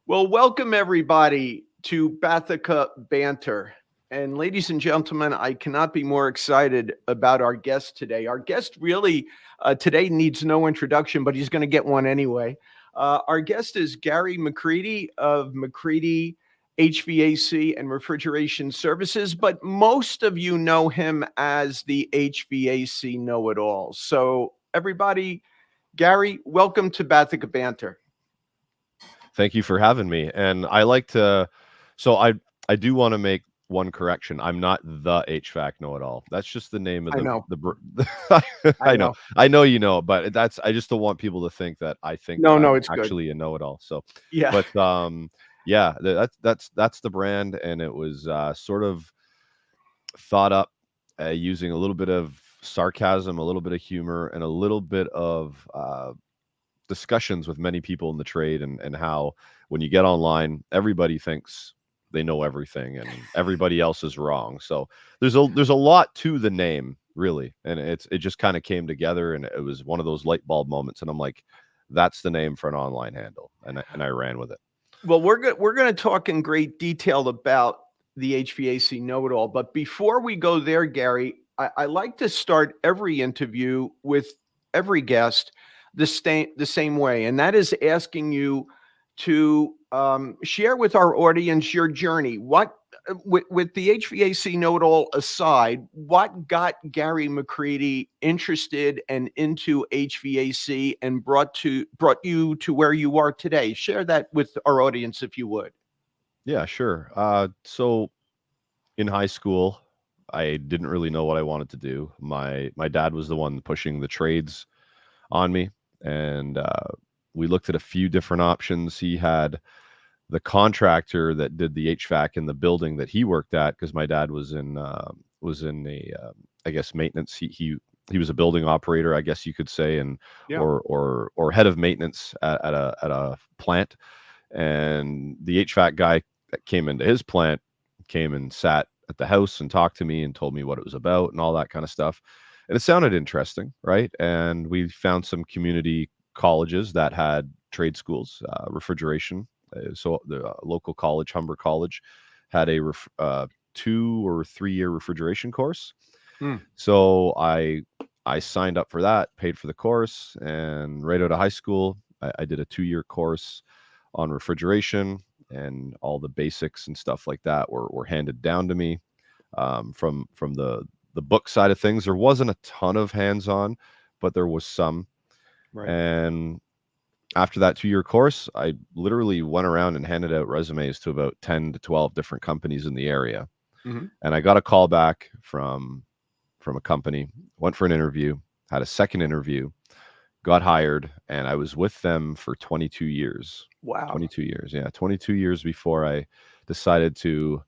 Well, welcome everybody to Bathica Banter. And ladies and gentlemen, I cannot be more excited about our guest today. Our guest really today needs no introduction, but he's going to get one anyway. Our guest is Gerry Mccreadie of Mccreadie HVAC and Refrigeration Services, but most of you know him as the HVAC Know It All. So everybody, Gerry, welcome to Bathica Banter. Thank you for having me. And I like to, so I do want to make one correction. I'm not the HVAC Know It All. That's just the name of I know. I I know, know. you know, but I just don't want people to think that I think that No, I'm it's good. actually a know it all. So, Yeah. but yeah, that's the brand, and it was sort of thought up using a little bit of sarcasm, a little bit of humor, and a little bit of discussions with many people in the trade, and how when you get online, everybody thinks they know everything and everybody else is wrong. So there's a lot to the name, really, and it just kind of came together, and it was one of those light bulb moments, and I'm like, that's the name for an online handle, and I ran with it. Well, we're going to talk in great detail about the HVAC know-it-all. But before we go there, Gerry, I like to start every interview with every guest the same way, and that is asking you to share with our audience your journey. What with the HVAC know-it-all aside, what got Gerry Mccreadie interested and into HVAC and brought you to where you are today? Share that with our audience if you would. Yeah, sure. So in high school, I didn't really know what I wanted to do. My dad was the one pushing the trades on me, and we looked at a few different options. He had the contractor that did the HVAC in the building that he worked at, because my dad was in a I guess maintenance. He was a building operator, I guess you could say, and Yeah. or head of maintenance at a plant. And the HVAC guy that came into his plant came and sat at the house and talked to me and told me what it was about and all that kind of stuff. And it sounded interesting, right? And we found some community colleges that had trade schools, refrigeration. So the local college, Humber College, had a 2 or 3 year refrigeration course. Hmm. So I signed up for that, paid for the course, and right out of high school, I did a 2 year course on refrigeration, and all the basics and stuff like that were handed down to me from the book side of things. There wasn't a ton of hands on, but there was some. Right. And after that 2 year course, I literally went around and handed out resumes to about 10 to 12 different companies in the area. Hmm. And I got a call back from a company, went for an interview, had a second interview, got hired, and I was with them for 22 years. Wow. 22 years. Yeah, 22 years before I decided to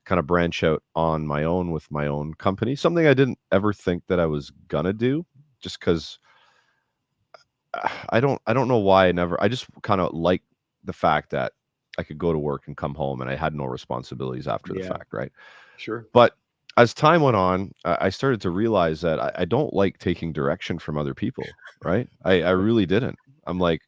kind of branch out on my own with my own company. Something I didn't ever think that I was gonna do, just cuz I don't know why I just kind of like the fact that I could go to work and come home and I had no responsibilities after the Yeah. fact, right? Sure. But as time went on, I started to realize that I don't like taking direction from other people, right? I really didn't. I'm like,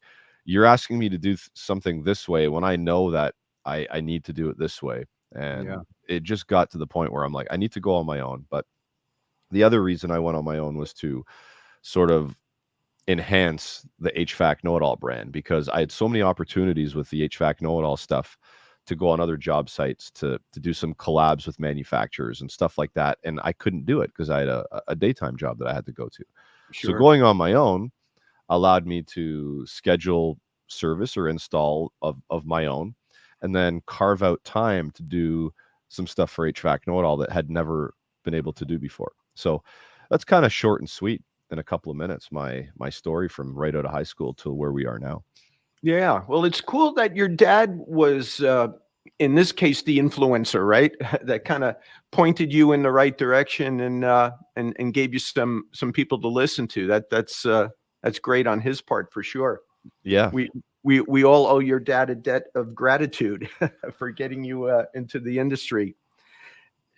you're asking me to do something this way when I know that I need to do it this way. Yeah. And it just got to the point where I'm like, I need to go on my own. But the other reason I went on my own was to sort of enhance the HVAC Know It All brand, because I had so many opportunities with the HVAC Know It All stuff to go on other job sites to do some collabs with manufacturers and stuff like that, and I couldn't do it because I had a daytime job that I had to go to. So Sure. going on my own allowed me to schedule service or install of my own, and then carve out time to do some stuff for HVAC Know It All that had never been able to do before. So that's kind of short and sweet in a couple of minutes, my story from right out of high school to where we are now. Yeah. Well, it's cool that your dad was, in this case, the influencer, right? That kind of pointed you in the right direction and gave you some people to listen to. That's great on his part for sure. Yeah. We we all owe your dad a debt of gratitude for getting you into the industry.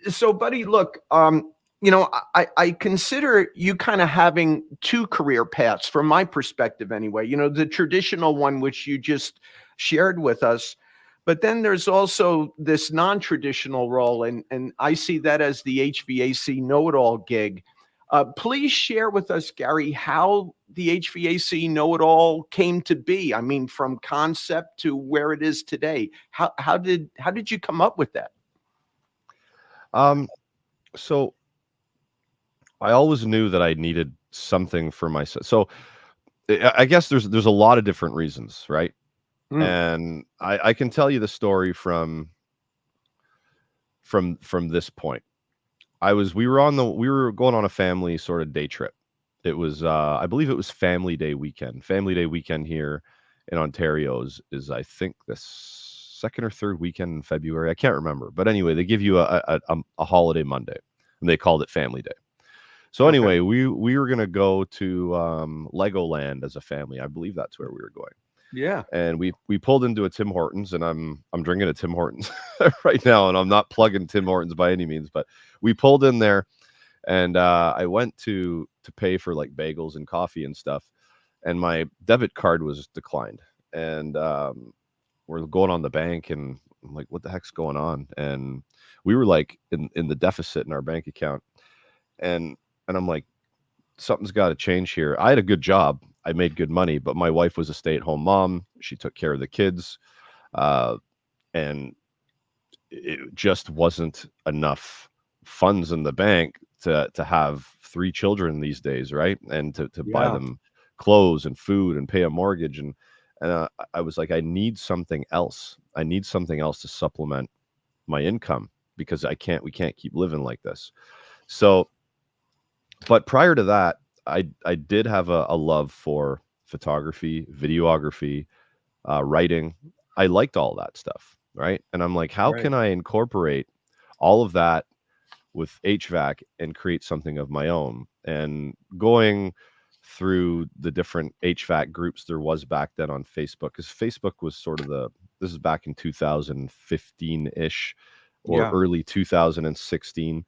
So, buddy, look, I consider you kind of having two career paths from my perspective, anyway. The traditional one, which you just shared with us, But then there's also this non-traditional role, and I see that as the HVAC Know It All gig. Please share with us, Gerry, how the HVAC Know It All came to be. I mean, from concept to where it is today. How did you come up with that? Um, so I always knew that I needed something for myself. So I guess there's a lot of different reasons, right? Mm, And I can tell you the story from this point. We were going on a family sort of day trip. It was I believe it was Family Day weekend. Family Day weekend here in Ontario is I think the second or third weekend in February. I can't remember, but anyway, they give you a holiday Monday, and they called it Family Day. So okay. anyway, we were gonna go to Legoland as a family. I believe that's where we were going. Yeah. And we pulled into a Tim Hortons, and I'm drinking a Tim Hortons right now, and I'm not plugging Tim Hortons by any means, but we pulled in there, and I went to pay for like bagels and coffee and stuff, and my debit card was declined, and we're going on the bank, and I'm like, what the heck's going on? And we were like in the deficit in our bank account, and I'm like, something's got to change here. I had a good job. I made good money, but my wife was a stay-at-home mom. She took care of the kids, uh, and it just wasn't enough funds in the bank to have three children these days, right? And to buy Yeah. them clothes and food and pay a mortgage, and I was like, I need something else. I need something else to supplement my income because we can't keep living like this. So, but prior to that, I did have a love for photography, videography, writing. I liked all that stuff, right? And I'm like, how Right. can I incorporate all of that with HVAC and create something of my own? And going through the different HVAC groups there was back then on Facebook, because Facebook was sort of this is back in 2015-ish or Yeah. early 2016.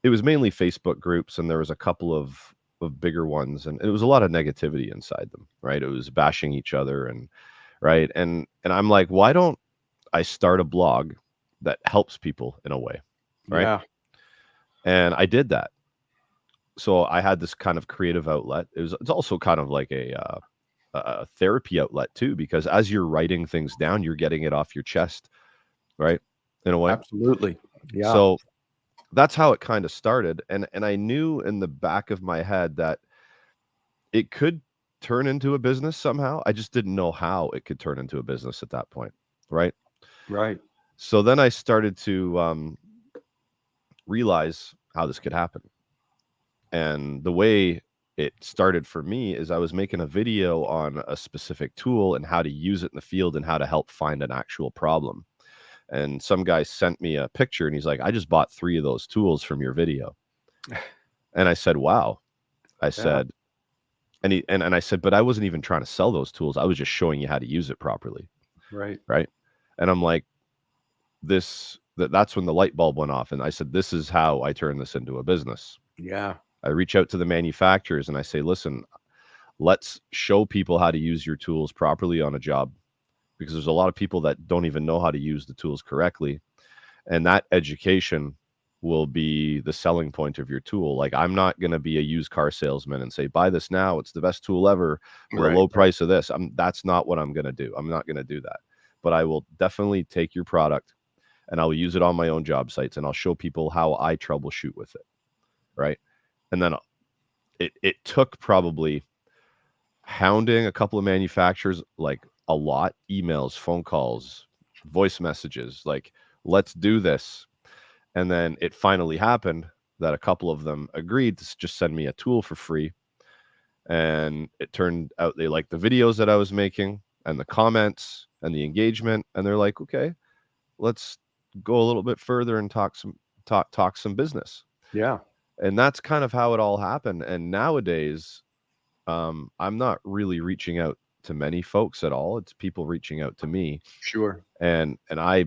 It was mainly Facebook groups, and there was a couple of bigger ones, and it was a lot of negativity inside them, right? It was bashing each other, and right, and I'm like, why don't I start a blog that helps people in a way, right? Yeah. And I did that. So I had this kind of creative outlet. It's also kind of like a therapy outlet too, because as you're writing things down, you're getting it off your chest, right? In a way. Absolutely. Yeah. So that's how it kind of started, and I knew in the back of my head that it could turn into a business somehow. I just didn't know how it could turn into a business at that point, right? Right. So then I started to realize how this could happen. And the way it started for me is I was making a video on a specific tool and how to use it in the field and how to help find an actual problem. And some guy sent me a picture, and he's like, I just bought 3 of those tools from your video. And I said, wow. I Yeah. said, and I said, but I wasn't even trying to sell those tools. I was just showing you how to use it properly. Right. Right. And I'm like, that's when the light bulb went off. And I said, this is how I turn this into a business. Yeah. I reach out to the manufacturers and I say, listen, let's show people how to use your tools properly on a job, because there's a lot of people that don't even know how to use the tools correctly. And that education will be the selling point of your tool. Like, I'm not going to be a used car salesman and say, buy this now. It's the best tool ever for the Right. low price of this. That's not what I'm going to do. I'm not going to do that. But I will definitely take your product and I'll use it on my own job sites, and I'll show people how I troubleshoot with it. Right. And then it took probably hounding a couple of manufacturers, like a lot, emails, phone calls, voice messages, like, let's do this. And then it finally happened that a couple of them agreed to just send me a tool for free. And it turned out they liked the videos that I was making and the comments and the engagement. And they're like, okay, let's go a little bit further and talk some business. Yeah. And that's kind of how it all happened. And nowadays, I'm not really reaching out to many folks at all. It's people reaching out to me, Sure. and I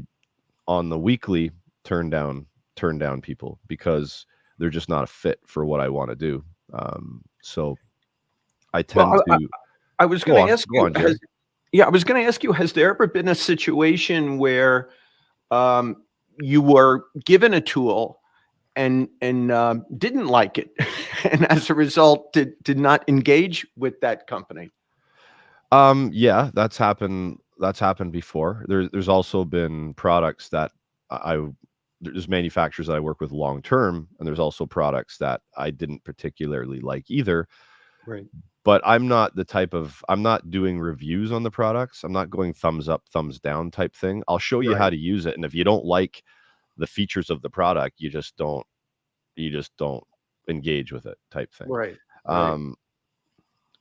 on the weekly turn down people because they're just not a fit for what I want to do. So I tend Well, I, to I was go going to on, ask you, Jerry. Yeah, I was going to ask you, has there ever been a situation where um, you were given a tool and didn't like it, and as a result, did not engage with that company? Yeah, that's happened before. There's also been products that I there's manufacturers that I work with long term, and there's also products that I didn't particularly like either. Right. But I'm not doing reviews on the products. I'm not going thumbs up, thumbs down type thing. I'll show you how Right. to use it, and if you don't like the features of the product, you just don't engage with it type thing. Right. Right. Um,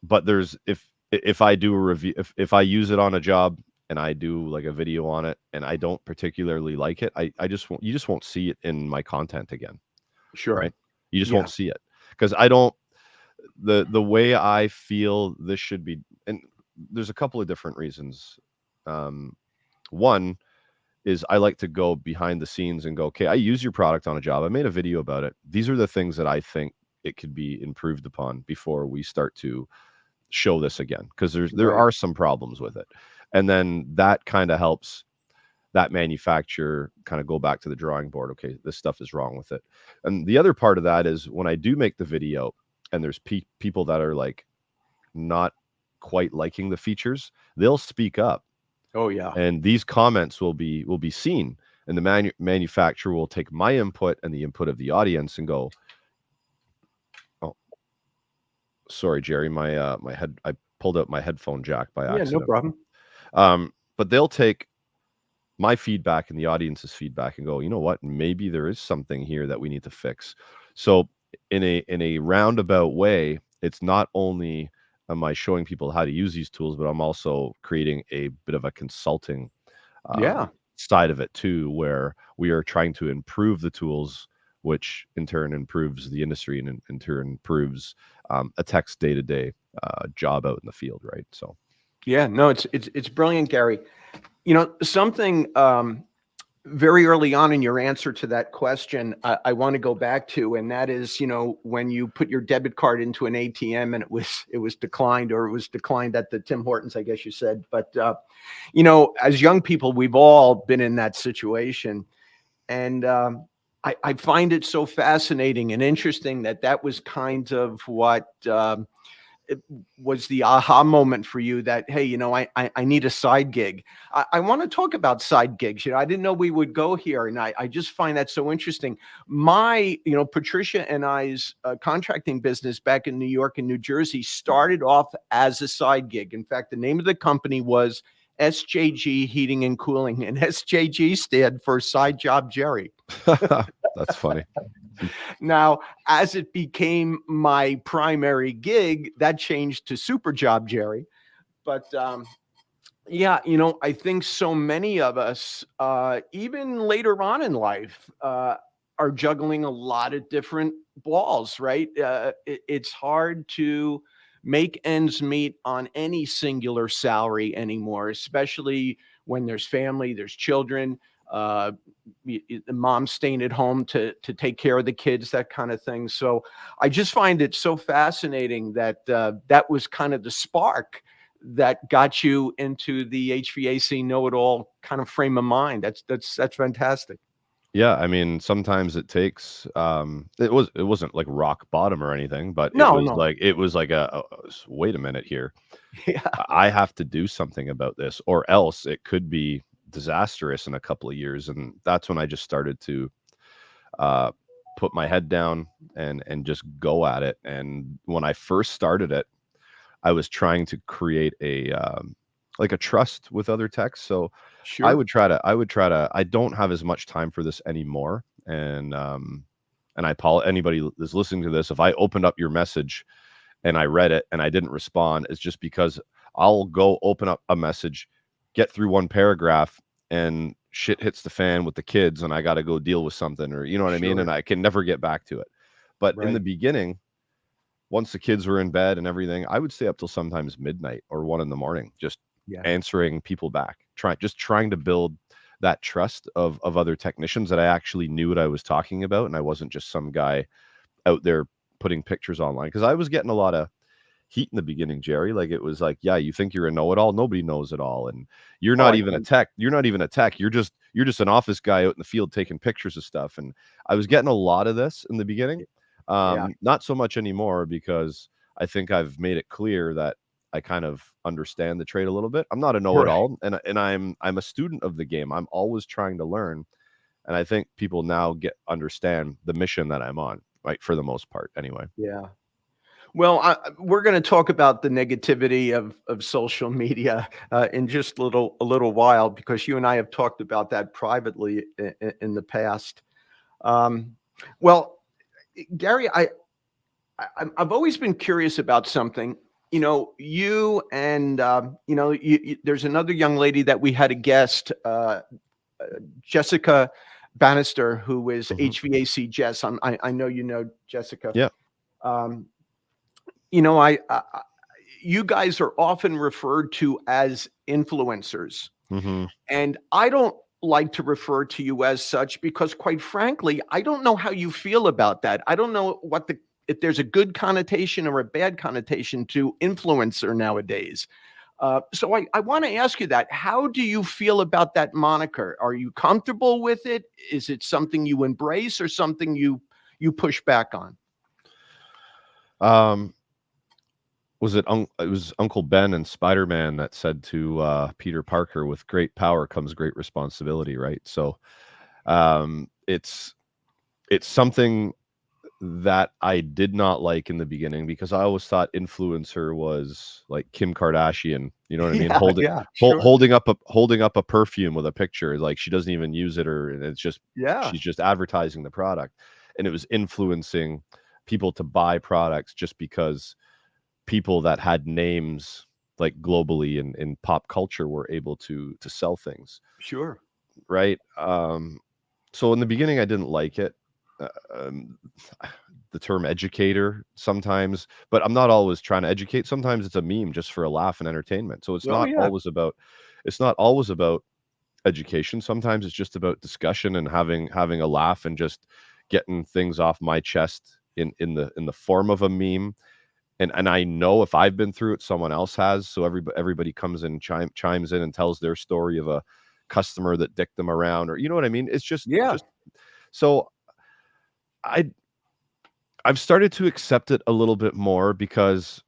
but there's if I do a review, if I use it on a job and I do like a video on it and I don't particularly like it, I just won't you just won't see it in my content again, Sure. right? You just Yeah. won't see it because I don't the way I feel this should be, and there's a couple of different reasons. Um, One is I like to go behind the scenes and go, okay, I use your product on a job. I made a video about it. These are the things that I think it could be improved upon before we start to show this again because there Right. are some problems with it. And then that kind of helps that manufacturer kind of go back to the drawing board. Okay, this stuff is wrong with it. And the other part of that is when I do make the video and there's people that are like not quite liking the features, they'll speak up, Oh, yeah. and these comments will be seen, and the manufacturer will take my input and the input of the audience and go, oh, sorry, Jerry, my head I pulled out my headphone jack by Yeah, no accident. problem. But they'll take my feedback and the audience's feedback and go, you know what, maybe there is something here that we need to fix. So in a roundabout way, it's not only am I showing people how to use these tools, but I'm also creating a bit of a consulting Yeah. side of it too, where we are trying to improve the tools, which in turn improves the industry and in turn improves a tech's day-to-day job out in the field, right? So Yeah. No, it's brilliant, Gary. Something very early on in your answer to that question, I want to go back to, and that is, when you put your debit card into an ATM and it was declined, or it was declined at the Tim Hortons, I guess you said. But as young people, we've all been in that situation, and I find it so fascinating and interesting that that was kind of what. It was the aha moment for you that, hey, I need a side gig. I want to talk about side gigs. I didn't know we would go here, and I just find that so interesting. My, Patricia and I's contracting business back in New York and New Jersey started off as a side gig. In fact, the name of the company was SJG Heating and Cooling, and SJG stood for Side Job Jerry. that's funny. Now, as it became my primary gig, that changed to Super Job Jerry. But yeah, I think so many of us, even later on in life, are juggling a lot of different balls, right? It's hard to make ends meet on any singular salary anymore, especially when there's family, there's children, uh, the mom staying at home to take care of the kids, that kind of thing. So I just find it so fascinating that that was kind of the spark that got you into the HVAC know-it-all kind of frame of mind. That's fantastic. Yeah, I mean, sometimes it takes it wasn't like rock bottom or anything, but it No, was no. like it was like wait a minute here. Yeah, I have to do something about this or else it could be disastrous in a couple of years, and that's when I just started to uh put my head down and just go at it. And when I first started it, I was trying to create like a trust with other techs. So sure. I don't have as much time for this anymore. And anybody that's listening to this, if I opened up your message and I read it and I didn't respond, it's just because I'll go open up a message, get through one paragraph, and shit hits the fan with the kids and I got to go deal with something, or you know what I mean? And Sure. I can never get back to it. But in the Right. beginning, once the kids were in bed and everything, I would stay up till sometimes midnight or 1 in the morning, just Yeah. answering people back, trying to build that trust of other technicians that I actually knew what I was talking about, and I wasn't just some guy out there putting pictures online. Because I was getting a lot of heat in the beginning, Jerry. Like it was like, yeah, you think you're a know-it-all, nobody knows it all, and you're Oh, not even a tech. You're not even a tech. You're just an office guy out in the field taking pictures of stuff. And I was getting a lot of this in the beginning. yeah, Not so much anymore because I think I've made it clear that I kind of understand the trade a little bit. I'm not a right. know-it-all, and I'm a student of the game. I'm always trying to learn, and I think people now get understand the mission that I'm on, right? For the most part, anyway. Yeah. Well, we're going to talk about the negativity of social media in just a little while because you and I have talked about that privately in the past. Um, well, Gary, I've always been curious about something. You know, you and there's another young lady that we had a guest, Jessica Bannister, who is Hmm. HVAC Jess. I know you know Jessica. Yeah. Um, you guys are often referred to as influencers, Hmm. and I don't like to refer to you as such because, quite frankly, I don't know how you feel about that. I don't know if there's a good connotation or a bad connotation to influencer nowadays. So I want to ask you that. How do you feel about that moniker? Are you comfortable with it? Is it something you embrace or something you push back on? Um, it was Uncle Ben and Spider-Man that said to Peter Parker, "With great power comes great responsibility," right? So it's something that I did not like in the beginning because I always thought influencer was like Kim Kardashian, you know what I mean? Yeah, yeah, sure. Holding up a perfume with a picture, like she doesn't even use it, or and it's just Yeah, she's just advertising the product, and it was influencing people to buy products just because people that had names like globally in pop culture were able to sell things, sure. right? So in the beginning, I didn't like it. Uh, um, the term educator sometimes, but I'm not always trying to educate. Sometimes it's a meme just for a laugh and entertainment. So Oh, yeah. it's not always about education. Sometimes it's just about discussion and having a laugh and just getting things off my chest in the form of a meme. And I know if I've been through it, someone else has. So everybody comes in, chimes in and tells their story of a customer that dicked them around, or you know what I mean? It's Yeah, just so I I've started to accept it a little bit more because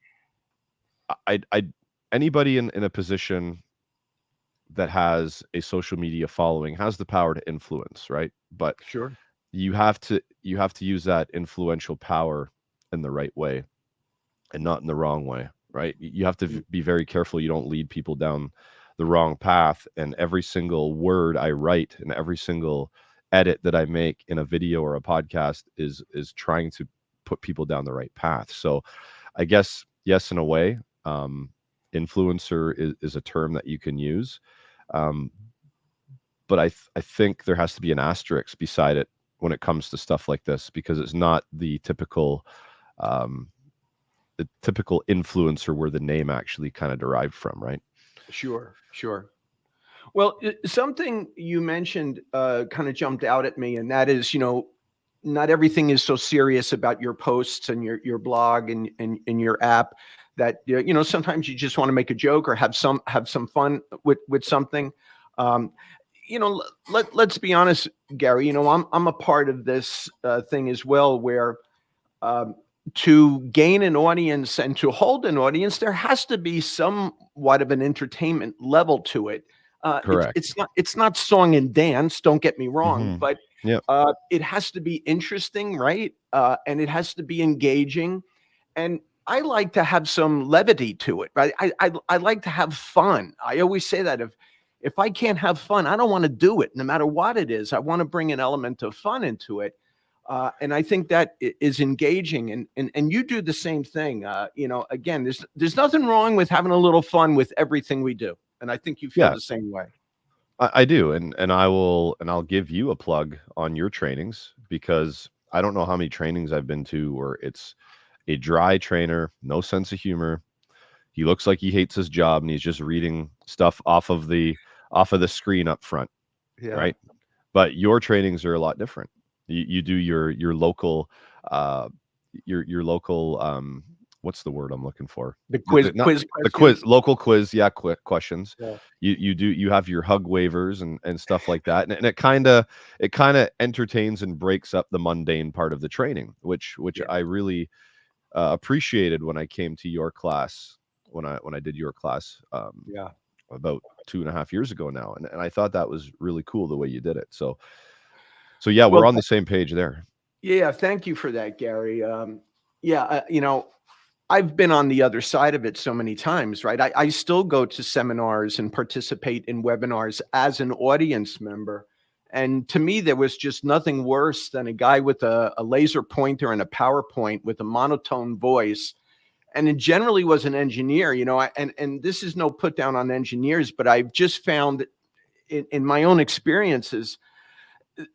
I anybody in a position that has a social media following has the power to influence, right? But sure. you have to use that influential power in the right way and not in the wrong way, right? You have to Mm, be very careful you don't lead people down the wrong path. And every single word I write and every single edit that I make in a video or a podcast is trying to put people down the right path. So I guess yes, in a way, influencer is a term that you can use, um, but I think there has to be an asterisk beside it when it comes to stuff like this because it's not um, the typical influencer where the name actually kind of derived from, right? sure, sure. Well, something you mentioned kind of jumped out at me, and that is, not everything is so serious about your posts and your blog and your app that sometimes you just want to make a joke or have some fun with something. Um, let's be honest, Gary. I'm a part of this thing as well, where um, to gain an audience and to hold an audience, there has to be somewhat of an entertainment level to it. Correct. It's not song and dance. Don't get me wrong, Hmm. but Yep. it has to be interesting, right? And it has to be engaging. And I like to have some levity to it, right? I like to have fun. I always say that if I can't have fun, I don't want to do it, no matter what it is. I want to bring an element of fun into it. And I think that is engaging, and you do the same thing. Again, there's nothing wrong with having a little fun with everything we do, and I think you feel Yeah, the same way. I do, and I'll give you a plug on your trainings because I don't know how many trainings I've been to where it's a dry trainer, no sense of humor. He looks like he hates his job and he's just reading stuff off of the screen up front, Yeah, right? But your trainings are a lot different. You do your local uh, your local what's the word I'm looking for? The quiz Not quiz the quiz, questions. local quiz, yeah, quick questions. Yeah. You have your hug waivers and stuff like that, and it kind of entertains and breaks up the mundane part of the training, which Yeah. I really appreciated when I came to your class when I did your class Yeah. about 2.5 years ago now, and I thought that was really cool the way you did it. So yeah, we're Well, on the same page there. yeah, thank you for that, Gary. Yeah, I've been on the other side of it so many times, right? I still go to seminars and participate in webinars as an audience member. And to me, there was just nothing worse than a guy with a laser pointer and a PowerPoint with a monotone voice. And it generally was an engineer, and this is no put down on engineers, but I've just found in my own experiences,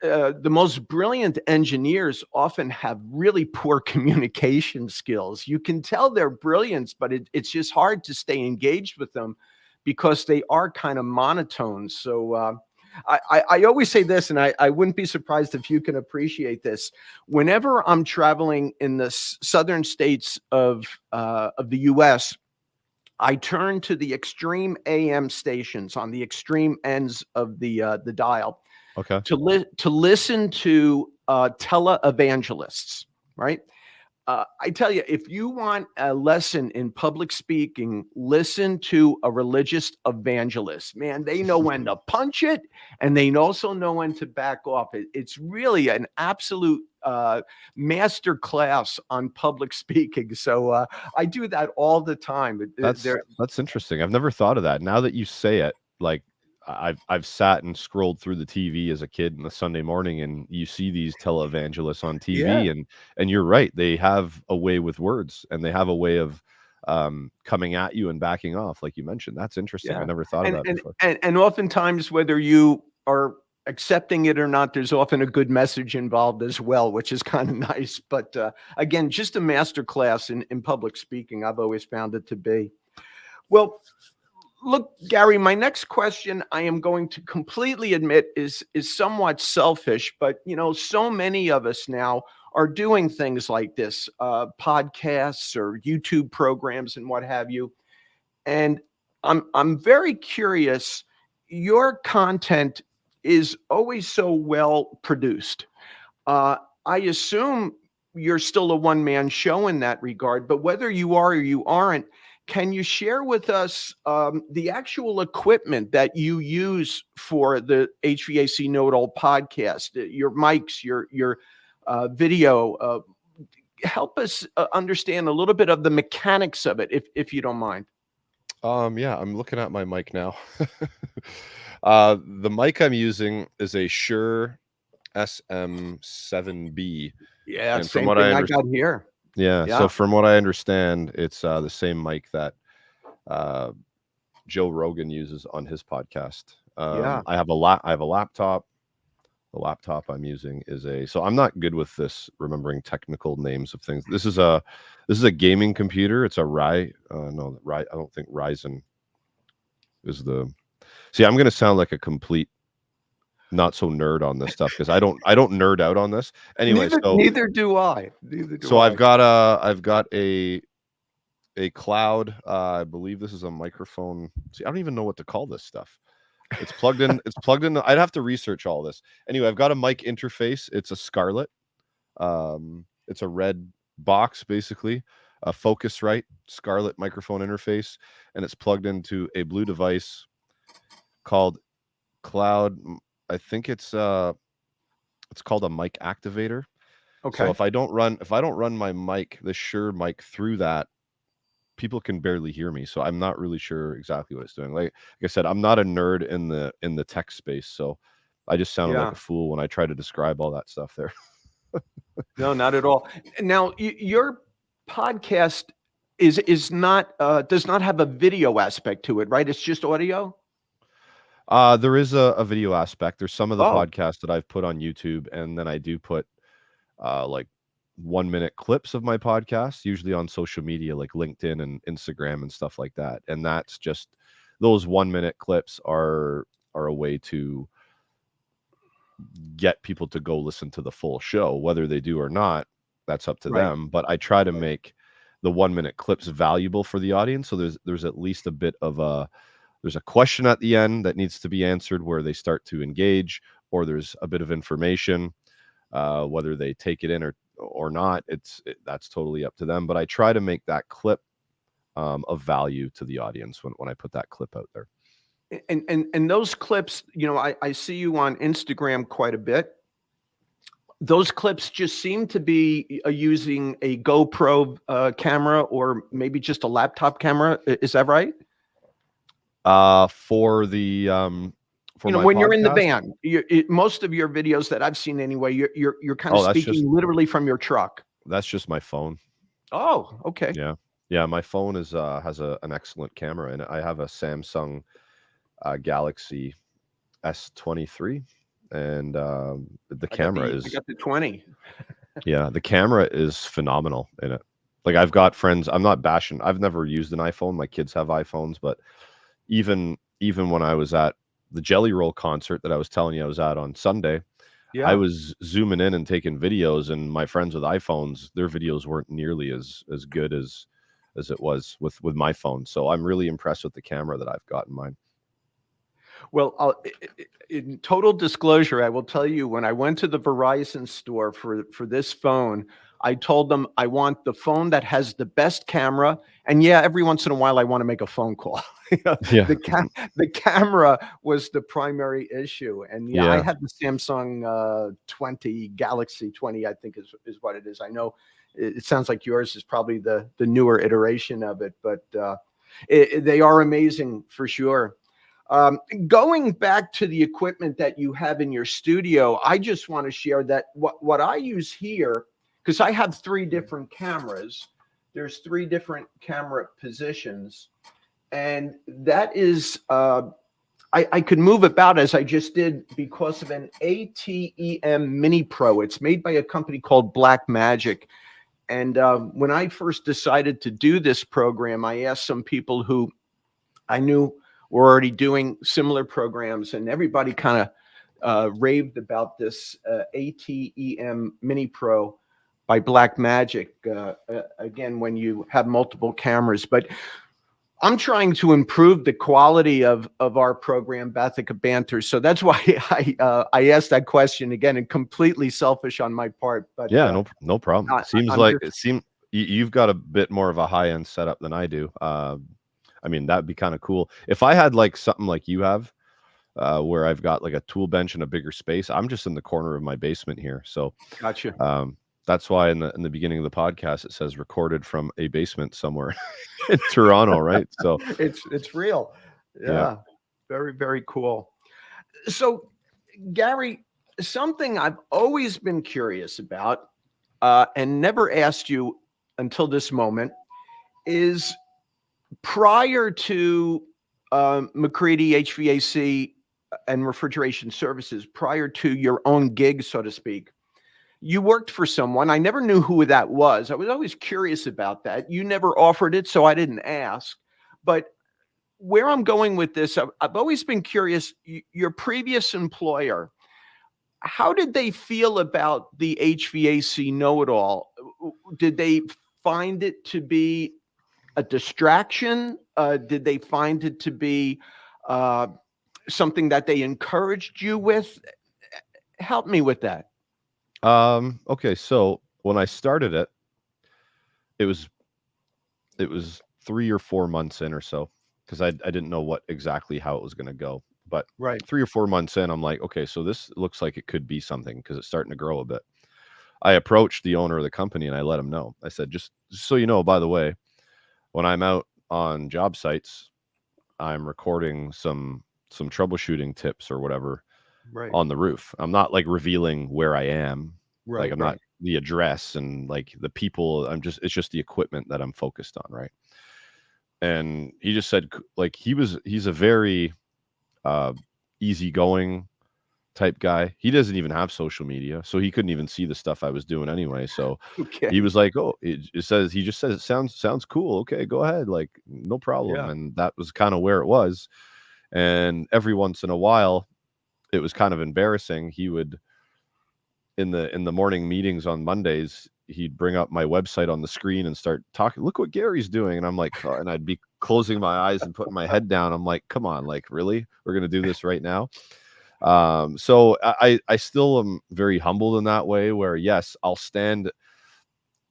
the most brilliant engineers often have really poor communication skills. You can tell they're brilliant, but it's just hard to stay engaged with them because they are kind of monotone. So I always say this, and I wouldn't be surprised if you can appreciate this. Whenever I'm traveling in the southern states of the U.S., I turn to the extreme AM stations on the extreme ends of the dial Okay. to listen to televangelists, right? I tell you, if you want a lesson in public speaking, listen to a religious evangelist. Man, they know when to punch it, and they also know when to back off. It's really an absolute master class on public speaking. So I do that all the time. That's interesting. I've never thought of that. Now that you say it, like I've sat and scrolled through the TV as a kid on a Sunday morning, and you see these televangelists on Yeah, TV, and you're right. They have a way with words, and they have a way of coming at you and backing off, like you mentioned. That's interesting. I yeah, never thought of and that and before. and oftentimes, whether you are accepting it or not, there's often a good message involved as well, which is kind of nice. But again, just a master class in public speaking. I've always found it to be. Well, look, Gary, my next question, I am going to completely admit is somewhat selfish, but so many of us now are doing things like this, podcasts or YouTube programs and what have you. And I'm very curious. Your content is always so well produced. Uh, I assume you're still a one man show in that regard, but whether you are or you aren't, can you share with us the actual equipment that you use for the HVAC Know It All podcast, your mics, your video? Help us understand a little bit of the mechanics of it, if you don't mind. Yeah, I'm looking at my mic now. The mic I'm using is a Shure SM7B, Yeah, and from same what I thing I understand, got here. yeah, so Yeah, from what I understand, it's the same mic that uh, Joe Rogan uses on his podcast. yeah. I have a laptop. The laptop I'm using is a so I'm not good with this remembering technical names of things. This is a gaming computer. It's a no, I don't think Ryzen is the. See, I'm going to sound like a complete not so nerd on this stuff because I don't nerd out on this. Anyway, Neither do I. Neither so do I. I've got a cloud. I believe this is a microphone. See, I don't even know what to call this stuff. It's plugged in. It's plugged in. I'd have to research all this. Anyway, I've got a mic interface. It's a Scarlett. It's a red box, basically, a Focusrite Scarlett microphone interface, and it's plugged into a blue device called Cloud. I think it's called a mic activator. So Okay. if I don't run my mic, the Shure mic through that, people can barely hear me. So I'm not really sure exactly what it's doing. Like I said, I'm not a nerd in the tech space, so I just sounded like Yeah. a fool when I tried to describe all that stuff there. No, not at all. Now, your podcast is not does not have a video aspect to it, right? It's just audio. There is a video aspect. There's some of the Oh, podcasts that I've put on YouTube, and then I do put like 1 minute clips of my podcast, usually on social media like LinkedIn and Instagram and stuff like that. And that's just those 1 minute clips are a way to get people to go listen to the full show. Whether they do or not, that's up to right, them. But I try to right. make the 1 minute clips valuable for the audience. So there's at least a bit of there's a question at the end that needs to be answered where they start to engage, or there's a bit of information, whether they take it in or not. That's totally up to them. But I try to make that clip of value to the audience when I put that clip out there. And those clips, I see you on Instagram quite a bit. Those clips just seem to be using a GoPro camera, or maybe just a laptop camera. Is that right? For the for my When you're in the podcast. van, most of your videos that I've seen anyway, you're kind of Oh, speaking literally from your truck. that's just my phone. Oh, okay. Yeah. Yeah, my phone has an excellent camera in it. I have a Samsung Galaxy S23, and the camera I is got the 20. yeah, the camera is phenomenal in it. Like, I've got friends, I'm not bashing. I've never used an iPhone. My kids have iPhones, but even when I was at the Jelly Roll concert that I was telling you I was at on Sunday, I Yeah. was zooming in and taking videos, and my friends with iPhones, their videos weren't nearly as good as it was with my phone. So I'm really impressed with the camera that I've got in mine. Well, in total disclosure, I will tell you, when I went to the Verizon store for this phone, I told them I want the phone that has the best camera. And yeah, every once in a while, I want to make a phone call. Yeah. The camera was the primary issue. And yeah, I Yeah. had the Samsung 20, Galaxy 20, I think is what it is. I know it sounds like yours is probably the newer iteration of it, but they are amazing for sure. Going back to the equipment that you have in your studio, I just want to share that what I use here, because I have 3 different cameras. There's 3 different camera positions, and that is I could move about as I just did because of an ATEM Mini Pro. It's made by a company called Black Magic. And when I first decided to do this program, I asked some people who I knew were already doing similar programs, and everybody kind of raved about this ATEM Mini Pro by Black Magic. Again, when you have multiple cameras, but I'm trying to improve the quality of our program, Bathica Banter. So that's why I asked that question again, and completely selfish on my part. But Yeah, no problem. Seems I'm like just you've got a bit more of a high-end setup than I do. I mean, that'd be kind of cool. If I had like something like you have, where I've got like a tool bench and a bigger space, I'm just in the corner of my basement here. So gotcha. that's why in the beginning of the podcast it says recorded from a basement somewhere in Toronto, right? So It's real. yeah. Yeah, very very cool. So, Gary, something I've always been curious about, and never asked you until this moment, is prior to Mccreadie HVAC and refrigeration services, prior to your own gig, so to speak, you worked for someone. I never knew who that was. I was always curious about that. You never offered it, so I didn't ask. But where I'm going with this, I've always been curious. Your previous employer, how did they feel about the HVAC Know It All? Did they find it to be a distraction? Did they find it to be uh, something that they encouraged you with? Help me with that. Okay, so when I started it, it was it was 3 or 4 months in or so, because I didn't know what exactly how it was going to go. But Right. 3 or 4 months in, I'm like, okay, so this looks like it could be something because it's starting to grow a bit. I approached the owner of the company and I let him know. I said, just so you know, by the way, when I'm out on job sites, I'm recording some troubleshooting tips or whatever Right. on the roof. I'm not like revealing where I am. Like, Right. I'm not Right. the address and like the people. It's just the equipment that I'm focused on, right? And he just said, like, he's a very uh easygoing type guy. He doesn't even have social media, so he couldn't even see the stuff I was doing anyway. So he Okay. was like, "Oh, it says." He just says, "It sounds cool. Okay, go ahead. Like, no problem." Yeah. And that was kind of where it was. And every once in a while, it was kind of embarrassing. He would in the morning meetings on Mondays, he'd bring up my website on the screen and start talking, look what Gary's doing. And I'm like, "Oh," and I'd be closing my eyes and putting my head down. I'm like, come on, like, really? We're going to do this right now? So I still am very humbled in that way, where yes, I'll stand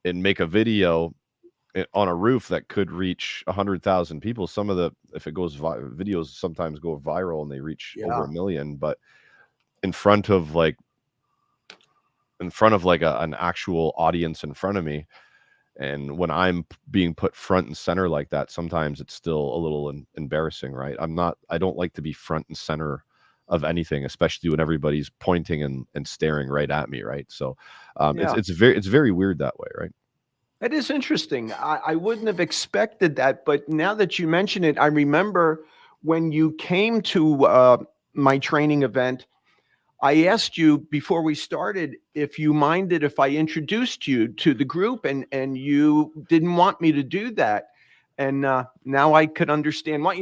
and make a video on a roof that could reach 100,000 people. Some of the, if it goes videos sometimes go viral and they reach over Yeah. 1 million, but in front of like an actual audience in front of me, and when I'm being put front and center like that, sometimes it's still a little embarrassing, right? I don't like to be front and center of anything, especially when everybody's pointing and staring right at me, right? So Yeah. it's very weird that way, right? It is interesting. I wouldn't have expected that, but now that you mention it, I remember when you came to my training event, I asked you before we started if you minded if I introduced you to the group, and you didn't want me to do that. And now I could understand why.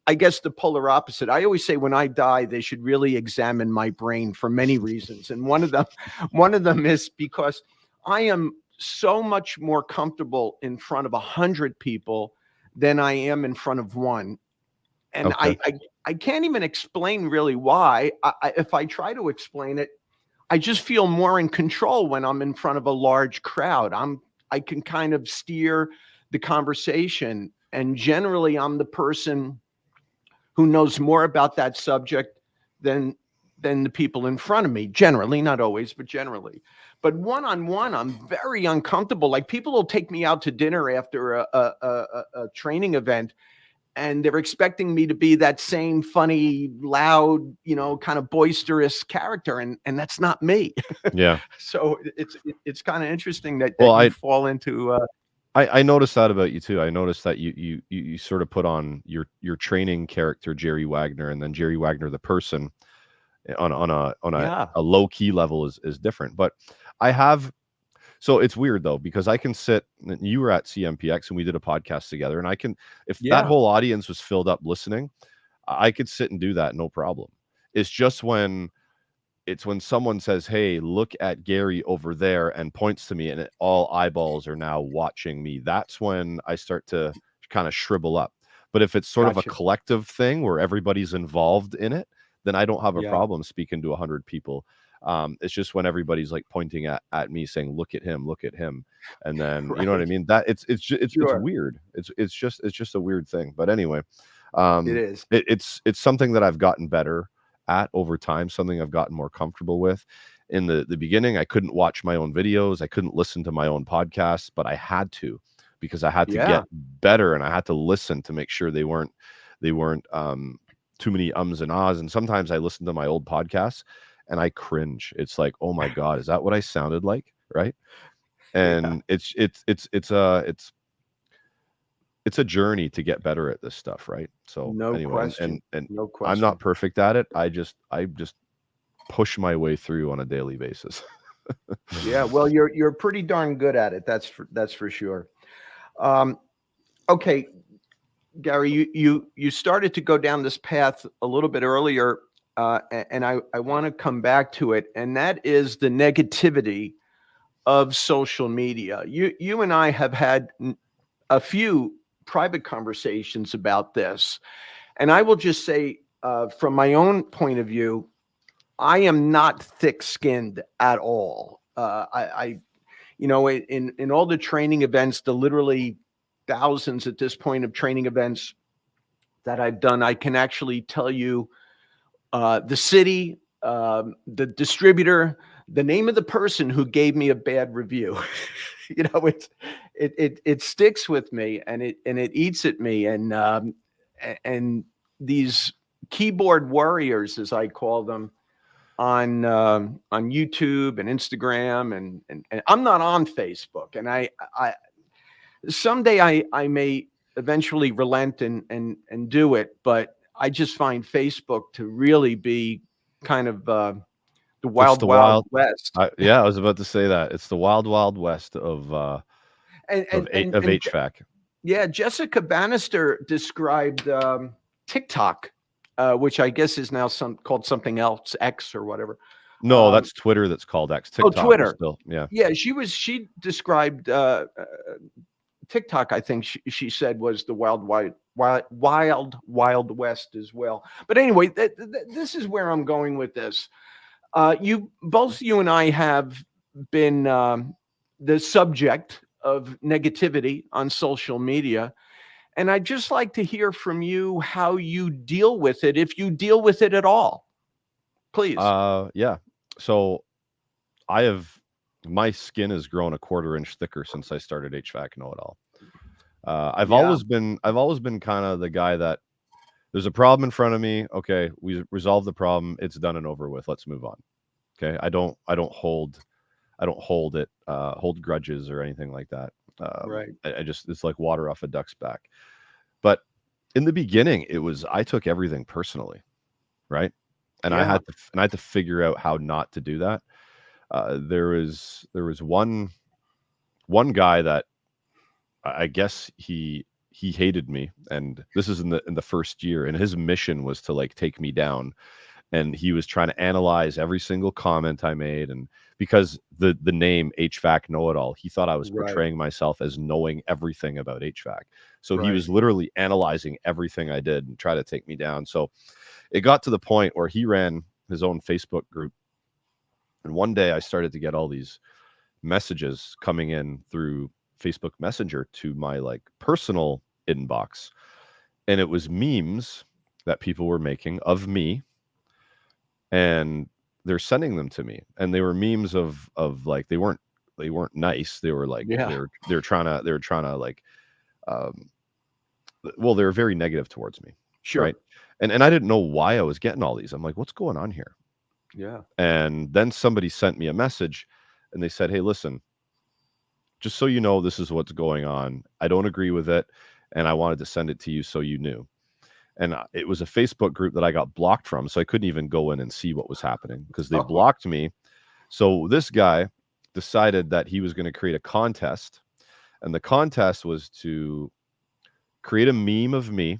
I guess the polar opposite. I always say when I die, they should really examine my brain for many reasons, and one of them is because I am so much more comfortable in front of 100 people than I am in front of one. And Okay. I can't even explain really why. If I try to explain it, I just feel more in control when I'm in front of a large crowd. I can kind of steer the conversation, and generally I'm the person who knows more about that subject than the people in front of me. Generally, not always, but generally. But one-on-one, I'm very uncomfortable. Like, people will take me out to dinner after a training event, and they're expecting me to be that same funny, loud, kind of boisterous character, and that's not me. Yeah. So it's kind of interesting that Well, you fall into. I noticed that about you too. I noticed that you sort of put on your training character, Gerry Wagner, and then Gerry Wagner the person Yeah, a low key level is different. But I have, so it's weird though, because I can sit, you were at CMPX and we did a podcast together, and I can, if that yeah, whole audience was filled up listening, I could sit and do that, no problem. It's just when someone says, "Hey, look at Gary over there," and points to me, and all eyeballs are now watching me. That's when I start to kind of shrivel up. But if it's sort of a gotcha. collective thing where everybody's involved in it, then I don't have a Yeah, problem speaking to 100 people. It's just when everybody's like pointing at me, saying, look at him," and then you know what I right. mean. That it's Sure, weird. It's just a weird thing. But anyway, it um, is. it's something that I've gotten better at over time, something I've gotten more comfortable with. In the beginning, I couldn't watch my own videos, I couldn't listen to my own podcasts, but I had to, because I had to Yeah, get better, and I had to listen to make sure they weren't too many ums and ahs. And sometimes I listen to my old podcasts and I cringe. It's like, oh my God, is that what I sounded like? Right. yeah. And it's a journey to get better at this stuff, right? So No anyway, question. and No I'm not question. perfect at it. I just push my way through on a daily basis. Yeah. Well, you're pretty darn good at it. That's for sure. Um, okay, Gary, you started to go down this path a little bit earlier, and I want to come back to it, and that is the negativity of social media. You and I have had a few private conversations about this, and I will just say, from my own point of view, I am not thick-skinned at all. In all the training events, the literally thousands at this point of training events that I've done, I can actually tell you the city, the distributor, the name of the person who gave me a bad review. It sticks with me, and it eats at me, and these keyboard warriors, as I call them, on YouTube and Instagram, and I'm not on Facebook, and I someday I may eventually relent and do it, but I just find Facebook to really be kind of the It's wild, the wild wild west. yeah, I was about to say that. It's the wild, wild west of And and and, of and HVAC. yeah, Jessica Bannister described TikTok, which I guess is now called something else, X or whatever. No, that's Twitter. That's called X. Oh, TikTok is Twitter. still, yeah. Yeah, she described TikTok, I think she said, was the wild west as well. But anyway, this is where I'm going with this. You and I have been the subject of negativity on social media. And I'd just like to hear from you how you deal with it, if you deal with it at all, please. Yeah. So my skin has grown a quarter inch thicker since I started HVAC Know It All. I've Yeah, always been kind of the guy that there's a problem in front of me. Okay, we resolve the problem. It's done and over with. Let's move on. Okay, hold grudges or anything like that. right. I just, it's like water off a duck's back. But in the beginning, I took everything personally, right? And Yeah, I had to figure out how not to do that. There was one guy that I guess he hated me, and this is in the first year, and his mission was to like take me down, and he was trying to analyze every single comment I made, and because the name HVAC Know It All, he thought I was right, portraying myself as knowing everything about HVAC. So he right. was literally analyzing everything I did and try to take me down. So it got to the point where he ran his own Facebook group, and one day I started to get all these messages coming in through Facebook Messenger to my like personal inbox, and it was memes that people were making of me, and they're sending them to me, and they were memes of like they weren't nice. They were like Yeah, they were trying to like um well, they were very negative towards me, right? sure. And I didn't know why I was getting all these. I'm like, what's going on here? Yeah. And then somebody sent me a message, and they said, hey, listen, just so you know, this is what's going on. I don't agree with it, and I wanted to send it to you so you knew. And it was a Facebook group that I got blocked from, so I couldn't even go in and see what was happening because they Oh, blocked me. So this guy decided that he was going to create a contest, and the contest was to create a meme of me,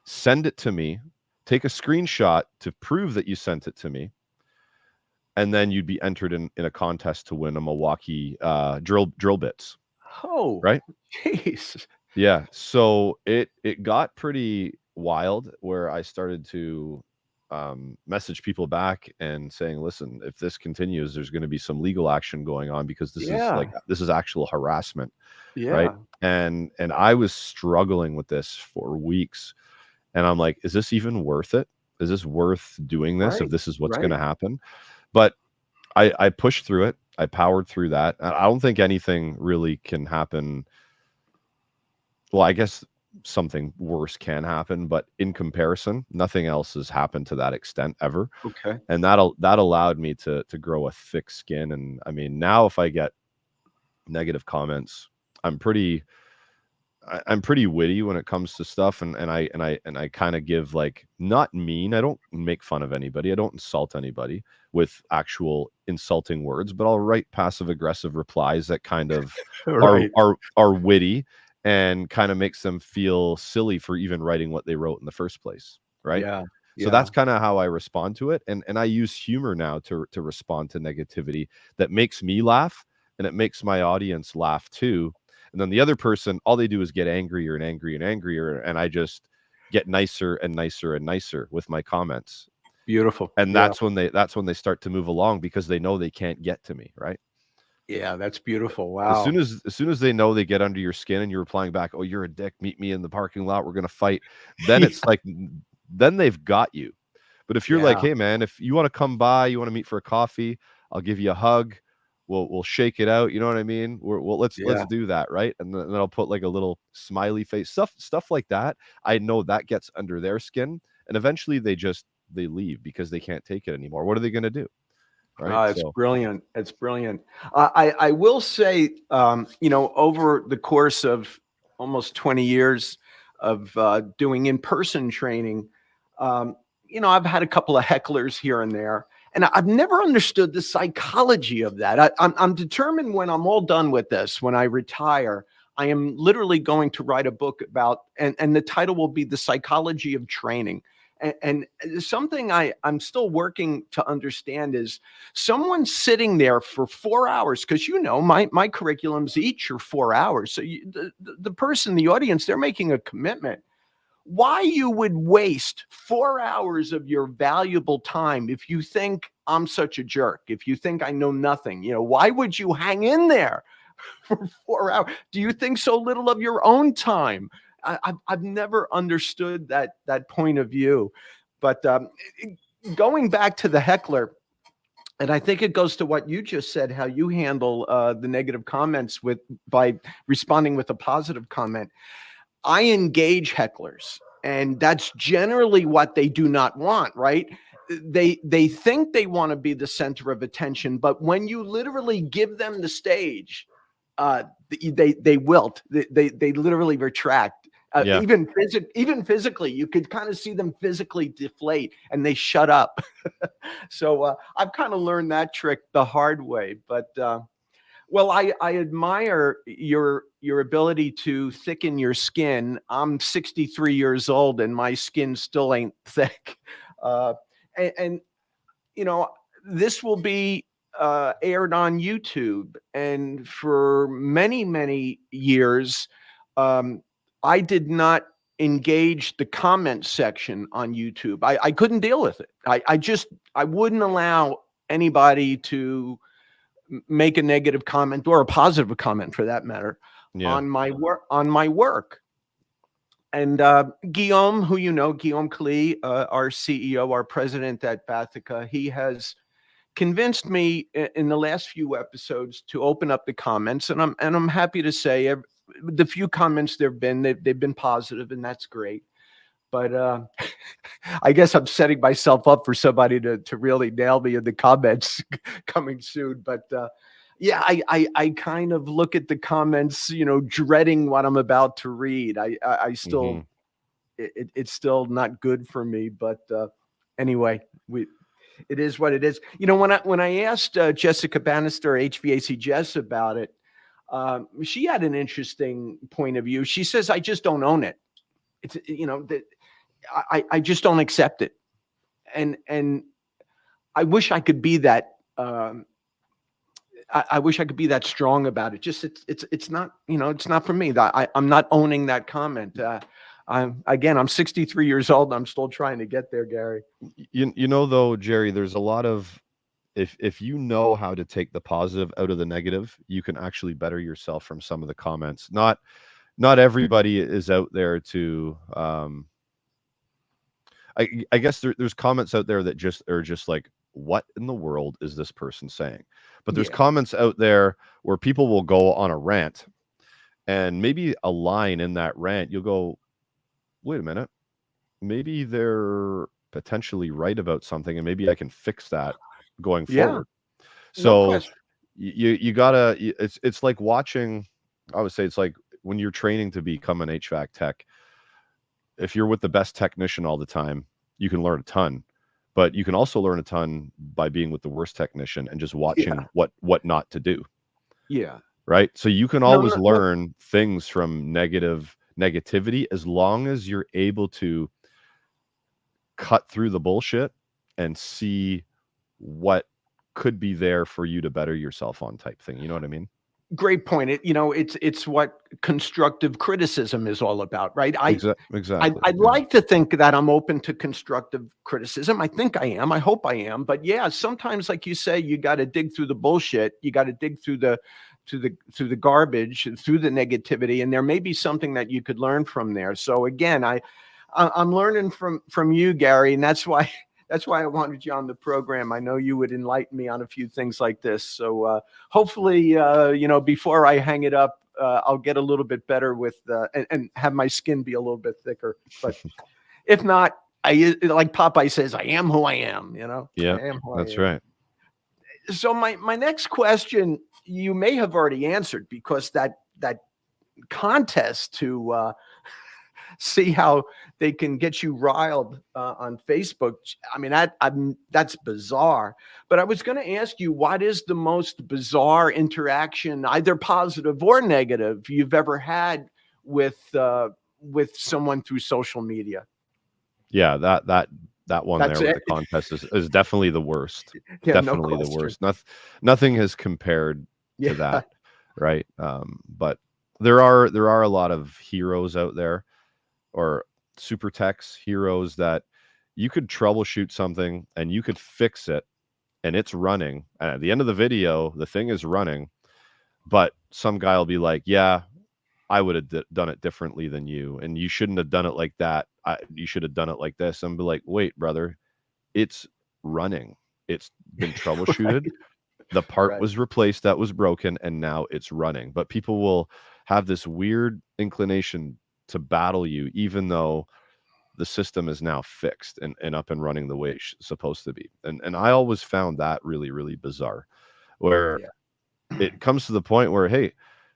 send it to me, take a screenshot to prove that you sent it to me, and then you'd be entered in a contest to win a Milwaukee drill bits, oh, right? jeez. Yeah, so it got pretty wild where I started to message people back and saying, "Listen, if this continues, there's going to be some legal action going on because Yeah, this is actual harassment, right?" yeah, And I was struggling with this for weeks, and I'm like, "Is this even worth it? Is this worth doing this if right, this is what's going right. to happen?" But I pushed through it. I powered through that. I don't think anything really can happen. Well, I guess something worse can happen, but in comparison, nothing else has happened to that extent ever. Okay. And that allowed me to grow a thick skin. And I mean, now if I get negative comments, I'm pretty I'm pretty witty when it comes to stuff, and I kind of give like not mean. I don't make fun of anybody. I don't insult anybody with actual insulting words, but I'll write passive aggressive replies that kind of Right. are witty and kind of makes them feel silly for even writing what they wrote in the first place, right? Yeah, So that's yeah. kind of how I respond to it, and I use humor now to respond to negativity that makes me laugh, and it makes my audience laugh too. And then the other person, all they do is get angrier and angrier and angrier, and I just get nicer and nicer and nicer with my comments. Beautiful. And Yeah, that's when they start to move along because they know they can't get to me, right? yeah. That's beautiful. As Wow. soon as as soon as they know they get under your skin and you're replying back, "Oh, you're a dick. Meet me in the parking lot. We're gonna fight." Then Yeah, it's like, then they've got you. But if you're like, yeah, "Hey, man, if you want to come by, you want to meet for a coffee, I'll give you a hug. We'll shake it out." You know what I mean? Let's yeah. do that, right? And then I'll put like a little smiley face, stuff like that. I know that gets under their skin, and eventually they leave because they can't take it anymore. What are they gonna do, right? It's So brilliant. It's brilliant. I will say, over the course of almost 20 years of doing in-person training, I've had a couple of hecklers here and there, and I've never understood the psychology of that. I'm determined when I'm all done with this, when I retire, I am literally going to write a book about, and the title will be The Psychology of Training. And something I'm still working to understand is someone sitting there for 4 hours, because my curriculums each are 4 hours. So the person, the audience, they're making a commitment. Why you would waste 4 hours of your valuable time if you think I'm such a jerk, if you think I know nothing, why would you hang in there for 4 hours? Do you think so little of your own time? I've never understood that point of view. But going back to the heckler, and I think it goes to what you just said, how you handle the negative comments by responding with a positive comment. I engage hecklers, and that's generally what they do not want, right? They think they want to be the center of attention, but when you literally give them the stage, they wilt. They literally retract. Yeah. Even physically, you could kind of see them physically deflate, and they shut up. So I've kind of learned that trick the hard way. But well, I admire your ability to thicken your skin. I'm 63 years old, and my skin still ain't thick. Uh, and this will be aired on YouTube. And for many, many years, I did not engage the comment section on YouTube. I couldn't deal with it. I wouldn't allow anybody to make a negative comment, or a positive comment for that matter, Yeah. on my work. And Guillaume, who Guillaume Clee, our CEO, our president at Bathica, he has convinced me in the last few episodes to open up the comments, and I'm happy to say the few comments there've been, they've been positive, and that's great. But I guess I'm setting myself up for somebody to really nail me in the comments coming soon. But yeah, I kind of look at the comments, dreading what I'm about to read. I Hmm. still, it's still not good for me. But anyway, it is what it is. When I asked Jessica Bannister, HVAC Jess, about it, she had an interesting point of view. She says, I just don't own it. It's, that I just don't accept it. And I wish I could be that. I wish I could be that strong about it. Just it's not, it's not for me. I'm not owning that comment. I'm 63 years old. And I'm still trying to get there, Gary. Though, Gerry, there's a lot of, if you know how to take the positive out of the negative, you can actually better yourself from some of the comments. Not everybody is out there to I guess there's comments out there that just are just like, what in the world is this person saying? But there's Yeah. comments out there where people will go on a rant, and maybe a line in that rant, you'll go, wait a minute, maybe they're potentially right about something, and maybe I can fix that going Yeah. forward. No So question. you gotta, it's like watching, I would say it's like when you're training to become an HVAC tech. If you're with the best technician all the time, you can learn a ton, but you can also learn a ton by being with the worst technician and just Yeah. watching what not to do, Yeah. right? So you can No, always no, no. learn things from negativity as long as you're able to cut through the bullshit and see what could be there for you to better yourself on, type thing. You know what I mean? Great point. It's what constructive criticism is all about, right? Exactly. I'd Yeah. like to think that I'm open to constructive criticism. I think I am. I hope I am. But yeah, sometimes, like you say, you got to dig through the bullshit. You got to dig through the garbage, and through the negativity, and there may be something that you could learn from there. So again, I'm learning from you, Gary, and that's why I wanted you on the program. I know you would enlighten me on a few things like this. So hopefully, before I hang it up, I'll get a little bit better with and have my skin be a little bit thicker. But if not, like Popeye says, I am who I am. Yeah, I am who I that's am. right. So my next question, you may have already answered, because that contest to see how they can get you riled on Facebook. I mean, that's bizarre. But I was going to ask you, what is the most bizarre interaction, either positive or negative, you've ever had with someone through social media? Yeah, that one That's there with it. the contest is definitely the worst. Yeah, no Definitely the question. worst. Nothing has compared to Yeah, that, right? But there are a lot of heroes out there, or super techs, heroes that you could troubleshoot something and you could fix it and it's running. And at the end of the video, the thing is running, but some guy will be like, "Yeah, I would have done it differently than you, and you shouldn't have done it like that. You should have done it like this." And be like, "Wait, brother, it's running. It's been right, troubleshooted. The part right. was replaced that was broken, and now it's running." But people will have this weird inclination to battle you, even though the system is now fixed and up and running the way it's supposed to be. And I always found that really, really bizarre, where Yeah, it comes to the point where, hey,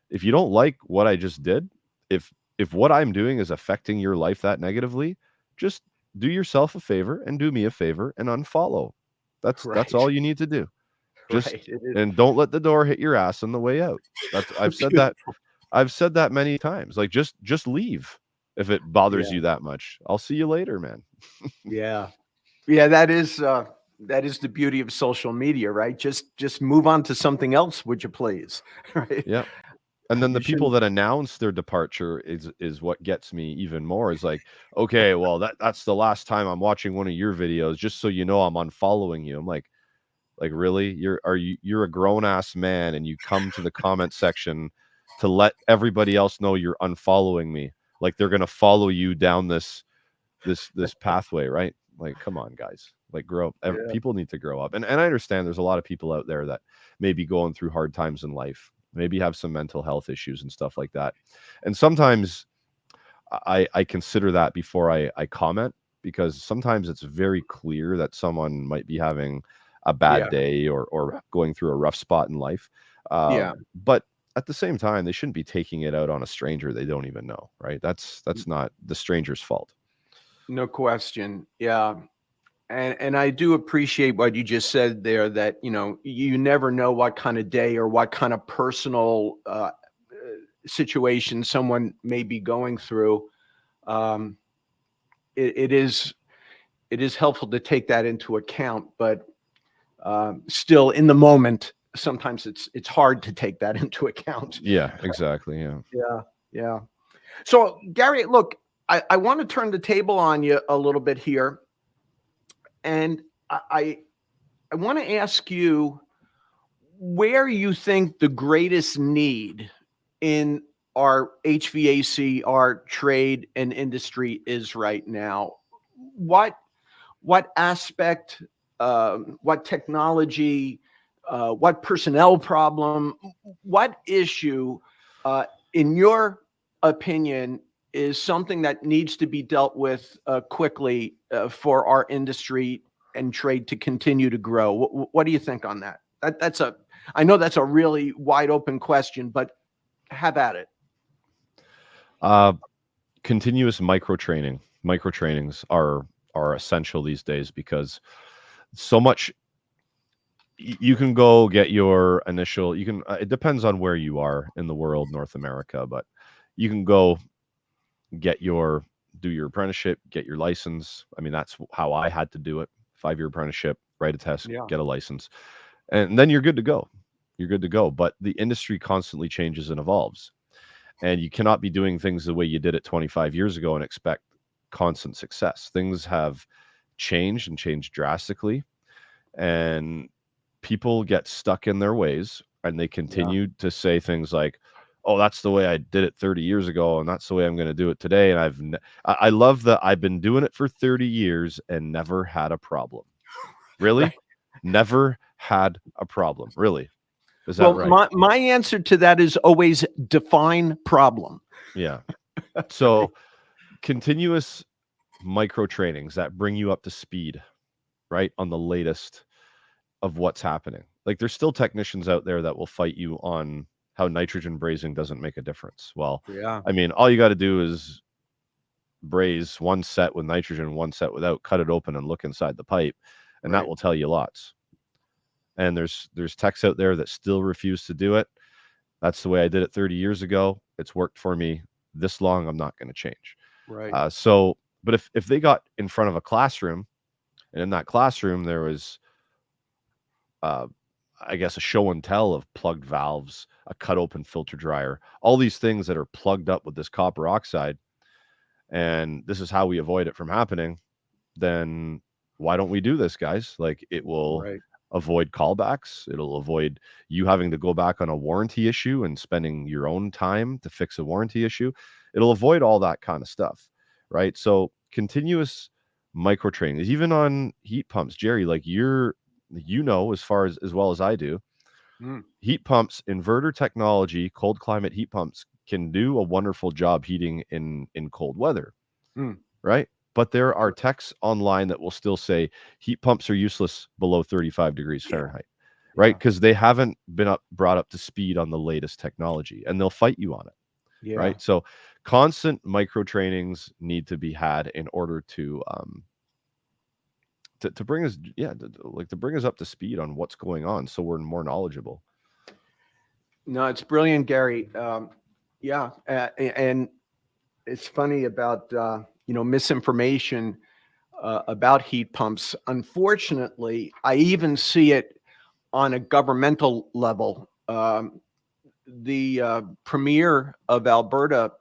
if you don't like what I just did, if what I'm doing is affecting your life that negatively, just do yourself a favor and do me a favor and unfollow. That's right, all you need to do. Just right. It is and don't let the door hit your ass on the way out. That's beautiful. I've said that many times. Like just leave if it bothers Yeah, you that much. I'll see you later, man. yeah, yeah. That is the beauty of social media, right? Just move on to something else, would you please? Right? Yeah. And then You the people shouldn't. that announce their departure is what gets me even more. Is like, okay, well that's the last time I'm watching one of your videos, just so you know I'm unfollowing you. I'm like really? You're a grown ass man and you come to the comment section to let everybody else know you're unfollowing me. Like they're gonna follow you down this pathway, right? Like, come on, guys. Like grow up. Yeah, People need to grow up. And I understand there's a lot of people out there that may be going through hard times in life, maybe have some mental health issues and stuff like that. And sometimes I consider that before I comment, because sometimes it's very clear that someone might be having a bad yeah, day or going through a rough spot in life. yeah. But at the same time, they shouldn't be taking it out on a stranger they don't even know, right? That's not the stranger's fault. No question. Yeah. And I do appreciate what you just said there, that, you never know what kind of day or what kind of personal situation someone may be going through. Um, it is helpful to take that into account, but still in the moment, sometimes it's hard to take that into account. Yeah, exactly. Yeah. Yeah. Yeah. So Gary, look, I want to turn the table on you a little bit here. And I want to ask you where you think the greatest need in our HVAC, our trade and industry is right now. What what aspect, what technology, what personnel problem, what issue, uh, in your opinion, is something that needs to be dealt with quickly for our industry and trade to continue to grow? What do you think on that? I know that's a really wide open question, but have at it. Uh, Continuous micro trainings are essential these days, because so much you can go get your initial, you can it depends on where you are in the world, North America, but you can go get your do your apprenticeship, get your license. I mean, that's how I had to do it. 5-year apprenticeship, write a test, Yeah. get a license, and then you're good to go. You're good to go. But the industry constantly changes and evolves, and you cannot be doing things the way you did it 25 years ago and expect constant success. Things have changed and changed drastically, and people get stuck in their ways and they Yeah. continue to say things like, "Oh, that's the way I did it 30 years ago, and that's the way I'm going to do it today." And I love that I've been doing it for 30 years and never had a problem. Right. Really? Never had a problem. Really? Is that Well, right? my answer to that is always define problem. Yeah. So continuous micro trainings that bring you up to speed, right, on the latest of what's happening. Like there's still technicians out there that will fight you on how nitrogen brazing doesn't make a difference. Well, Yeah. I mean, all you got to do is braze one set with nitrogen, one set without, cut it open and look inside the pipe, and that Right. will tell you lots. And there's techs out there that still refuse to do it. That's the way I did it 30 years ago. It's worked for me this long. I'm not going to change. Right. So But if they got in front of a classroom, and in that classroom there was, uh, I guess, a show and tell of plugged valves, a cut open filter dryer, all these things that are plugged up with this copper oxide, and this is how we avoid it from happening, then why don't we do this, guys? Like, it will Right. avoid callbacks. It'll avoid you having to go back on a warranty issue and spending your own time to fix a warranty issue. It'll avoid all that kind of stuff, right? So continuous micro training, even on heat pumps, Gerry, like as far as well as I do, Mm, heat pumps, inverter technology, cold climate heat pumps can do a wonderful job heating in cold weather, mm, right? But there are right. texts online that will still say heat pumps are useless below 35 degrees Yeah. Fahrenheit, right? Yeah. Because they haven't been brought up to speed on the latest technology, and they'll fight you on it, Yeah. right? So constant micro trainings need to be had in order to bring us, yeah, to bring us up to speed on what's going on, so we're more knowledgeable. No, it's brilliant, Gary. Yeah. And it's funny about, misinformation about heat pumps. Unfortunately, I even see it on a governmental level. The premier of Alberta,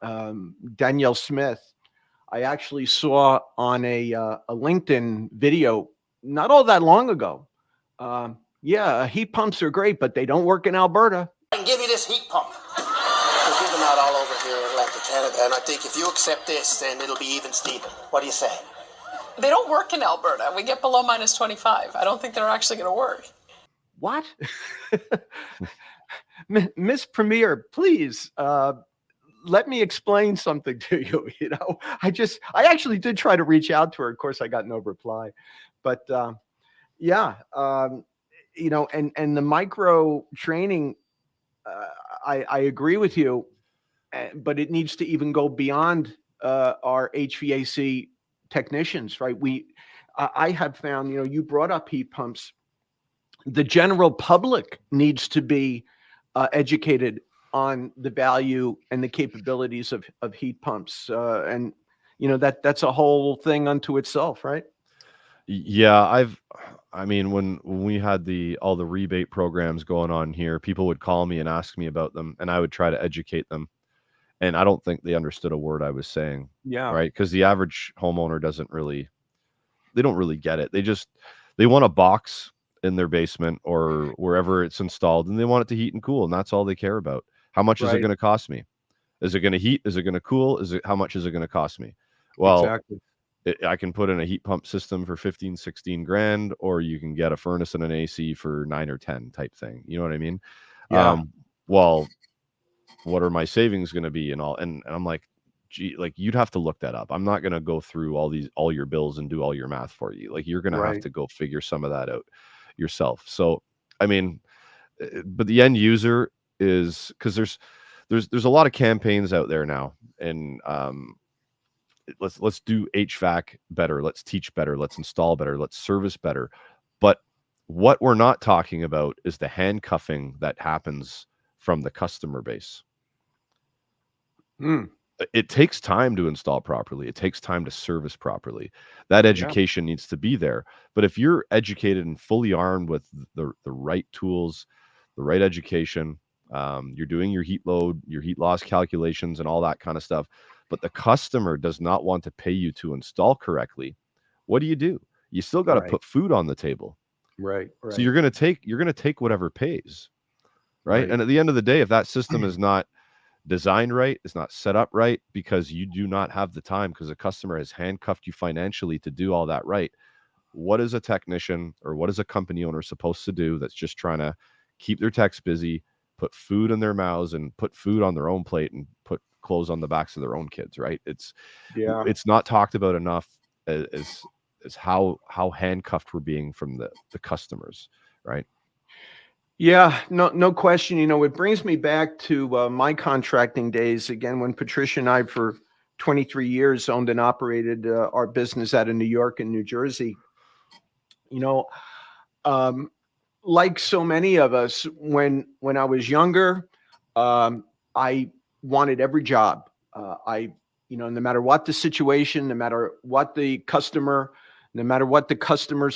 Danielle Smith, I actually saw on a LinkedIn video not all that long ago. Yeah, heat pumps are great, but they don't work in Alberta. I can give you this heat pump. We'll give them out all over here in Atlantic Canada, and I think if you accept this, then it'll be even Steven. What do you say? They don't work in Alberta. We get below minus 25. I don't think they're actually going to work. What? Miss Premier, please let me explain something to you. I actually did try to reach out to her. Of course, I got no reply. But yeah, and the micro training, I agree with you, but it needs to even go beyond our HVAC technicians, right? I have found, you brought up heat pumps. The general public needs to be educated on the value and the capabilities of heat pumps, and that's a whole thing unto itself, right? Yeah, I mean, when we had all the rebate programs going on here, people would call me and ask me about them, and I would try to educate them. And I don't think they understood a word I was saying, Yeah. right? Because the average homeowner they don't really get it. They want a box in their basement or wherever it's installed, and they want it to heat and cool, and that's all they care about. How much is it Right. going to cost me? Is it going to heat? Is it going to cool? How much is it going to cost me? Well, Exactly. I can put in a heat pump system for 15, 16 grand, or you can get a furnace and an AC for 9 or 10 type thing. You know what I mean? Yeah. Well, what are my savings going to be and all? And I'm like, gee, like, you'd have to look that up. I'm not going to go through all your bills and do all your math for you. Like, you're going to have Right. to go figure some of that out yourself. So, I mean, but the end user is, because there's a lot of campaigns out there now, and let's do HVAC better, let's teach better, let's install better, let's service better. But what we're not talking about is the handcuffing that happens from the customer base. Mm, It takes time to install properly. It takes time to service properly. That yeah. education needs to be there. But if you're educated and fully armed with the right tools, the right education, you're doing your heat load, your heat loss calculations, and all that kind of stuff. But the customer does not want to pay you to install correctly. What do? You still got to Right. put food on the table. Right. So Right. you're gonna take whatever pays, right? Right. And at the end of the day, if that system is not designed right, it's not set up right, because you do not have the time, because the customer has handcuffed you financially to do all that right. What is a technician or what is a company owner supposed to do that's just trying to keep their techs busy, put food in their mouths and put food on their own plate and put clothes on the backs of their own kids, right? Yeah. It's not talked about enough as how handcuffed we're being from the customers, right? Yeah, no question. It brings me back to my contracting days again when Patricia and I, for 23 years, owned and operated our business out of New York and New Jersey. You know, um, like so many of us, when I was younger, I wanted every job. I no matter what the situation, no matter what the customer's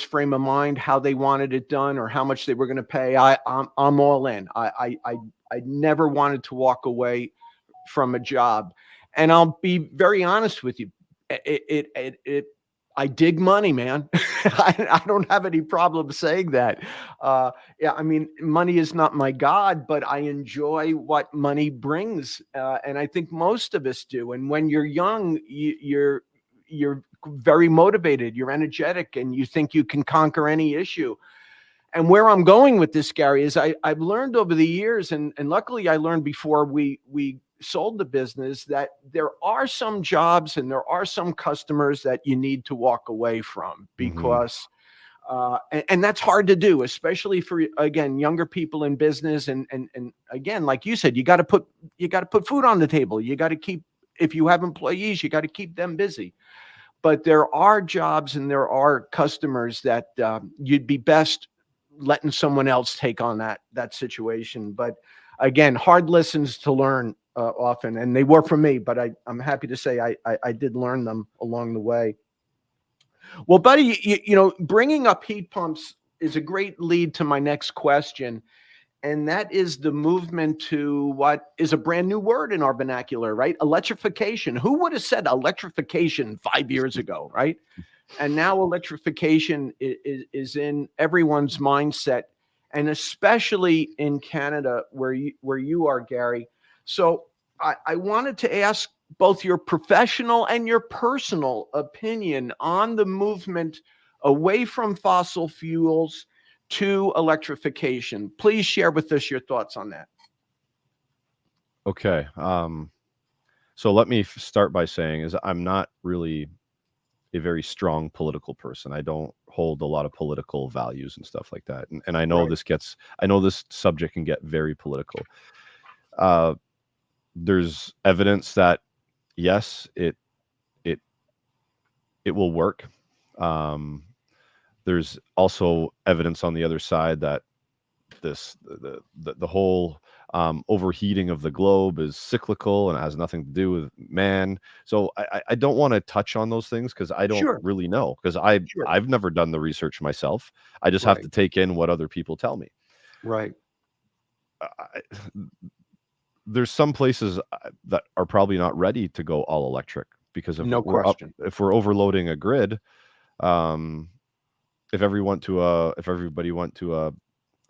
frame of mind, how they wanted it done, or how much they were going to pay, I'm all in. I never wanted to walk away from a job, and I'll be very honest with you. I dig money, man. I don't have any problem saying that. Yeah, I mean, money is not my God, but I enjoy what money brings, and I think most of us do. And when you're young, you're very motivated, you're energetic, and you think you can conquer any issue. And where I'm going with this, Gerry, is I've learned over the years, and luckily I learned before we sold the business, that there are some jobs and there are some customers that you need to walk away from, because and that's hard to do, especially for, again, younger people in business. And again, like you said, you got to put food on the table. You got to keep, if you have employees, you got to keep them busy. But there are jobs and there are customers that you'd be best letting someone else take on that situation. But again, hard lessons to learn often, and they were for me. But I'm happy to say I did learn them along the way. Well, buddy, bringing up heat pumps is a great lead to my next question. And that is the movement to what is a brand new word in our vernacular, right? Electrification. Who would have said electrification 5 years ago, right? And now electrification is in everyone's mindset, and especially in Canada, where you are, Gerry. So I wanted to ask both your professional and your personal opinion on the movement away from fossil fuels to electrification. Please share with us your thoughts on that. Okay. So let me start by saying is I'm not really a very strong political person. I don't hold a lot of political values and stuff like that. And I know Right. I know this subject can get very political. There's evidence that yes, it will work. There's also evidence on the other side that the whole overheating of the globe is cyclical and it has nothing to do with man. So I don't want to touch on those things because I don't Sure. really know, because Sure. I've never done the research myself. I just have Right. to take in what other people tell me. Right. I, there's some places that are probably not ready to go all electric, because No question. if we're overloading a grid, um, if everybody went to an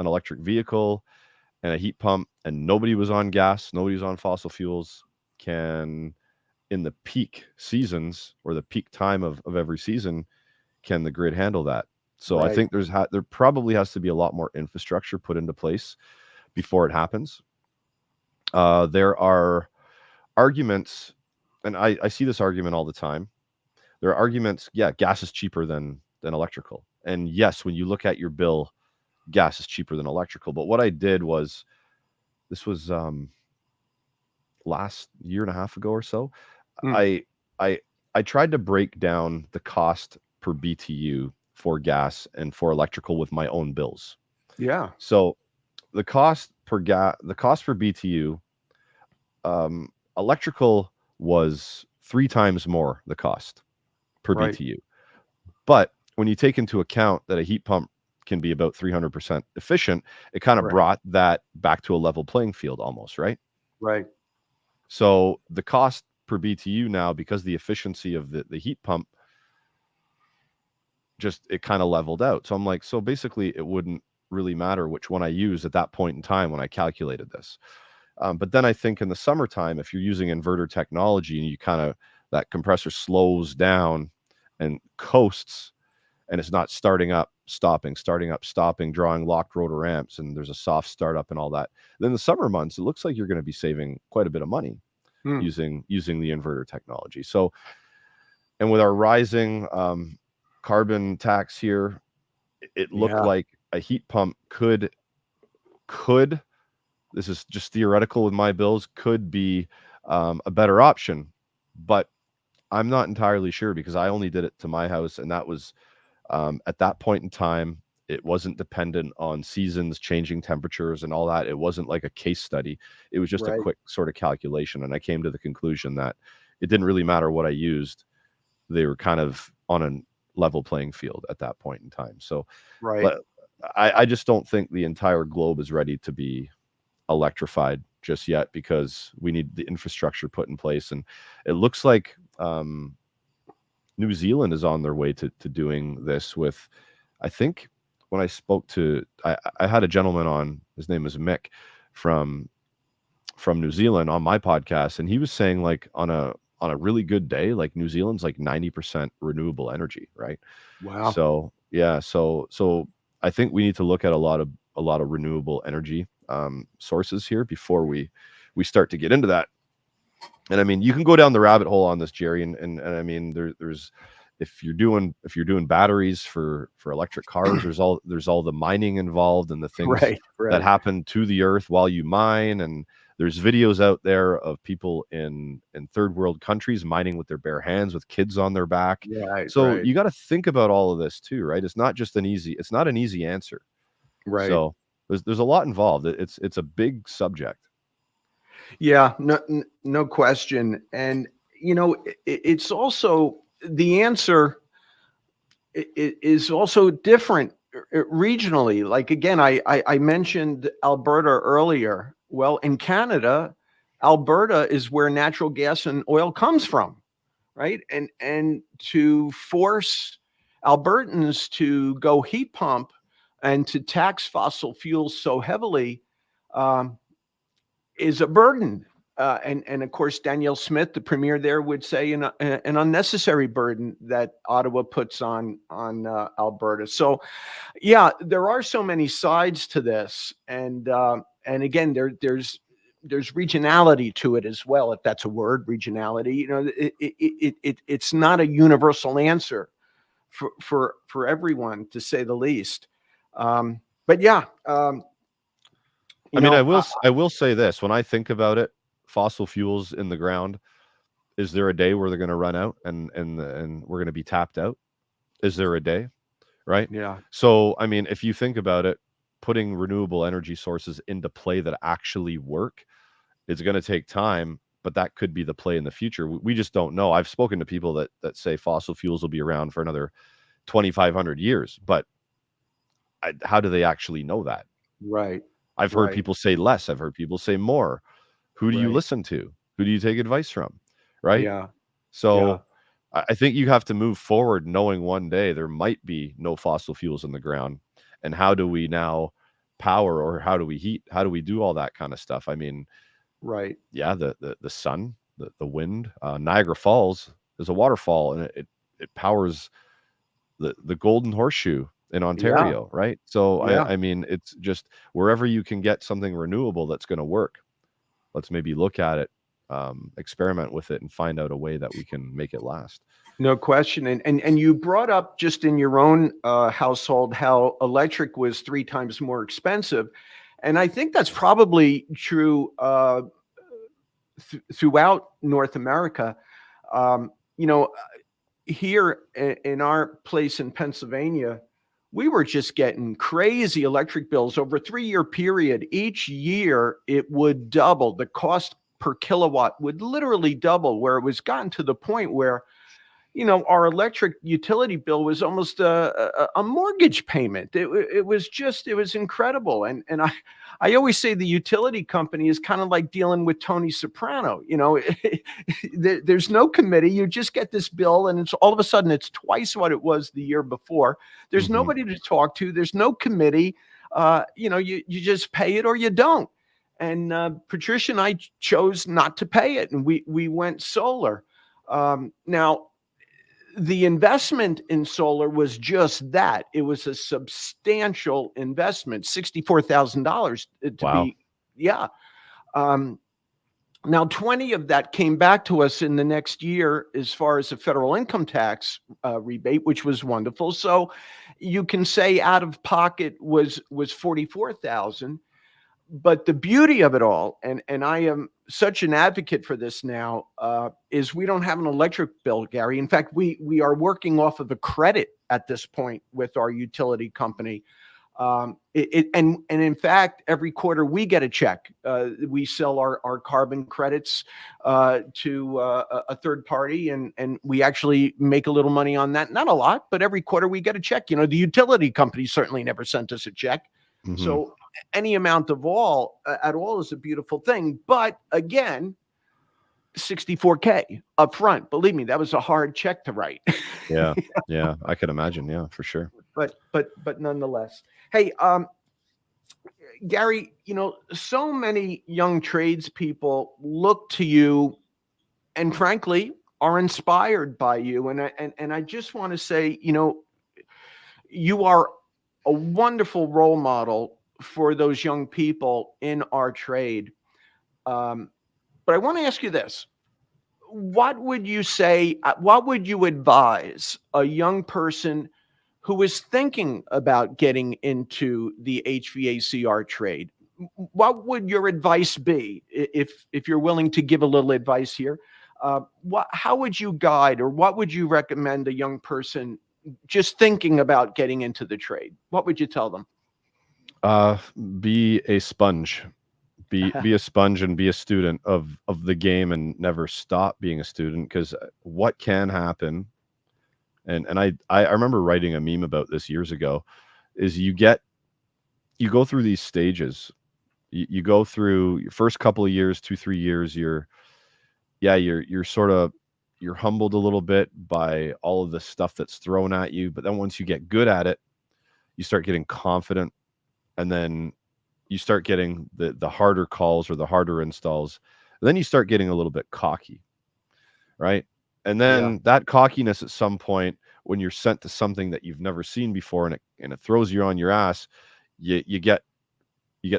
electric vehicle and a heat pump and nobody was on gas, nobody was on fossil fuels, can, in the peak seasons or the peak time of every season, can the grid handle that? So I Right. think there probably has to be a lot more infrastructure put into place before it happens. There are arguments, and I see this argument all the time. There are arguments, yeah, gas is cheaper than electrical. And yes, when you look at your bill, gas is cheaper than electrical. But what I did was, this was last year and a half ago or so, Mm. I I tried to break down the cost per BTU for gas and for electrical with my own bills. Yeah. So the cost per BTU, electrical was 3 times more the cost per Right. BTU. But when you take into account that a heat pump can be about 300% efficient, it kind of Right. brought that back to a level playing field almost, right? Right. So the cost per BTU now, because the efficiency of the heat pump, just it kind of leveled out. So I'm like, so basically it wouldn't really matter which one I use at that point in time when I calculated this. But then I think in the summertime, if you're using inverter technology and you kind of, that compressor slows down and coasts, and it's not starting up, stopping, drawing locked rotor amps, and there's a soft startup and all that. Then the summer months, it looks like you're going to be saving quite a bit of money Mm. using the inverter technology. So, and with our rising carbon tax here, it looked Yeah. like a heat pump could, this is just theoretical with my bills, could be a better option. But I'm not entirely sure, because I only did it to my house, and that was at that point in time. It wasn't dependent on seasons, changing temperatures, and all that. It wasn't like a case study. It was just a Right. quick sort of calculation, and I came to the conclusion that it didn't really matter what I used. They were kind of on a level playing field at that point in time. So Right. but I just don't think the entire globe is ready to be electrified just yet, because we need the infrastructure put in place. And it looks like New Zealand is on their way to doing this with, I think when I spoke to, I had a gentleman on, his name is Mick from New Zealand on my podcast, and he was saying like on a really good day, like New Zealand's like 90% renewable energy, right? Wow. So yeah, so I think we need to look at a lot of renewable energy sources here before we start to get into that. And I mean, you can go down the rabbit hole on this, Gerry, and I mean, there's if you're doing batteries for electric cars, there's all the mining involved and the things Right. that Right. happen to the earth while you mine. And there's videos out there of people in third world countries mining with their bare hands with kids on their back. Right. So Right. you got to think about all of this too, right? It's not an easy answer. Right. So there's a lot involved. It's a big subject. Yeah, no question. And, it's also the answer is also different regionally. Like, again, I mentioned Alberta earlier. Well, in Canada, Alberta is where natural gas and oil comes from, right? And to force Albertans to go heat pump and to tax fossil fuels so heavily, um, is a burden. And of course, Danielle Smith, the premier there, would say an unnecessary burden that Ottawa puts on Alberta. So, yeah, there are so many sides to this, and again, there's regionality to it as well, if that's a word, regionality. It's not a universal answer for everyone, to say the least. But yeah. I mean, I will say this. When I think about it, fossil fuels in the ground, is there a day where they're going to run out and we're going to be tapped out? Is there a day? Right? Yeah. So, I mean, if you think about it, putting renewable energy sources into play that actually work, it's going to take time, but that could be the play in the future. We just don't know. I've spoken to people that say fossil fuels will be around for another 2,500 years, but how do they actually know that? Right. I've heard Right. people say less. I've heard people say more. Who do you Right. listen to? Who do you take advice from? Right? Yeah. Yeah. So I think you have to move forward knowing one day there might be no fossil fuels in the ground. And how do we now power, or how do we heat? How do we do all that kind of stuff? I mean, Right. yeah, the sun, the wind, Niagara Falls is a waterfall, and it powers the Golden Horseshoe in Yeah. Ontario, right? So Yeah. I mean, it's just wherever you can get something renewable that's going to work, let's maybe look at it, experiment with it, and find out a way that we can make it last. No question. And you brought up just in your own household how electric was 3 times more expensive. And I think that's probably true throughout North America. Um, you know, Here in our place in Pennsylvania, we were just getting crazy electric bills over a 3-year period. Each year it would double. The cost per kilowatt would literally double, where it was gotten to the point where, our electric utility bill was almost a mortgage payment. It was incredible. And I always say the utility company is kind of like dealing with Tony Soprano. There's no committee. You just get this bill, and it's all of a sudden it's twice what it was the year before. There's Mhm. nobody to talk to. There's no committee. You just pay it or you don't. And Patricia and I chose not to pay it, and we went solar. Now, the investment in solar was just that. It was a substantial investment, $64,000 to Wow. be, yeah. Um, Now, 20 of that came back to us in the next year as far as the federal income tax rebate, which was wonderful. So you can say out of pocket was 44,000. But the beauty of it all, and I am such an advocate for this now, is we don't have an electric bill, Gary. In fact, we are working off of a credit at this point with our utility company. And in fact, every quarter we get a check. We sell our carbon credits to a third party, and we actually make a little money on that. Not a lot, but every quarter we get a check. You know, the utility company certainly never sent us a check. Mhm. So any amount of all at all is a beautiful thing. But again, $64K up front. Believe me, that was a hard check to write. Yeah. Yeah. I could imagine. Yeah, for sure. But nonetheless, hey, Gerry, you know, so many young tradespeople look to you and frankly are inspired by you. And I just want to say, you know, you are a wonderful role model for those young people in our trade. But I want to ask you this. What would you say, what would you advise a young person who is thinking about getting into the HVACR trade? What would your advice be if you're willing to give a little advice here? How would you guide, or what would you recommend a young person just thinking about getting into the trade? What would you tell them? Be a sponge. Be a sponge and be a student of the game, and never stop being a student, because what can happen, and I remember writing a meme about this years ago, is you go through these stages. You go through your first couple of years, 2-3 years, you're sort of, you're humbled a little bit by all of the stuff that's thrown at you, but then once you get good at it, you start getting confident, and then you start getting the harder calls or the harder installs. And then you start getting a little bit cocky, right? And Yeah. then that cockiness at some point, when you're sent to something that you've never seen before, and it throws you on your ass, you get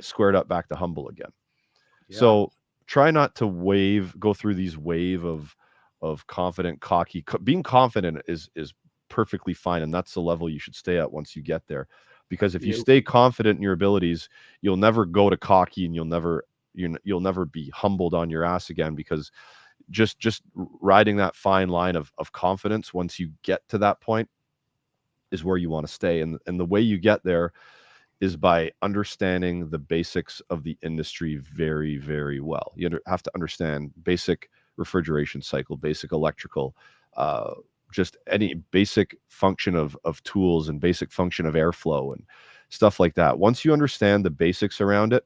squared up back to humble again. Yeah. So try not to go through these wave of confident, cocky. Being confident is perfectly fine, and that's the level you should stay at once you get there. Because if you You, stay confident in your abilities, you'll never go to cocky, and you'll never be humbled on your ass again. Because just riding that fine line of confidence, once you get to that point, is where you want to stay. And the way you get there is by understanding the basics of the industry very, very well. You have to understand basic refrigeration cycle, basic electrical, just any basic function of tools, and basic function of airflow and stuff like that. Once you understand the basics around it,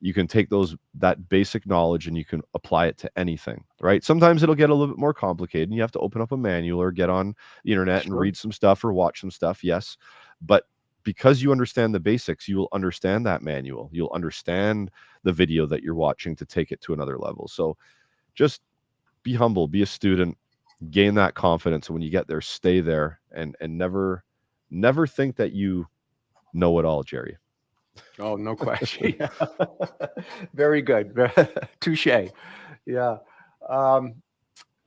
you can take that basic knowledge and you can apply it to anything, right? Sometimes it'll get a little bit more complicated, and you have to open up a manual or get on the internet and sure. read some stuff or watch some stuff. Yes. But because you understand the basics, you will understand that manual. You'll understand the video that you're watching to take it to another level. So just be humble, be a student, gain that confidence. And when you get there, stay there, and never think that you know it all, Gerry. Oh, no question. Yeah. Very good. Touche. Yeah. Um,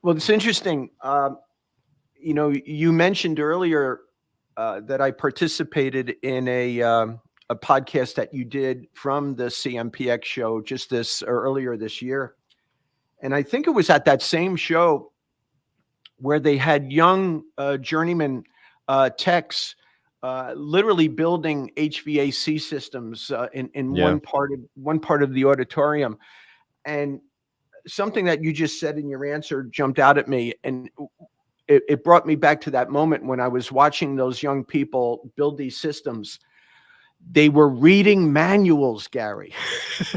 well, it's interesting. You know, you mentioned earlier that I participated in a podcast that you did from the CMPX show just earlier this year. And I think it was at that same show where they had young journeyman techs literally building HVAC systems in Yeah. one part of the auditorium. And something that you just said in your answer jumped out at me, and it brought me back to that moment when I was watching those young people build these systems. They were reading manuals, Gerry.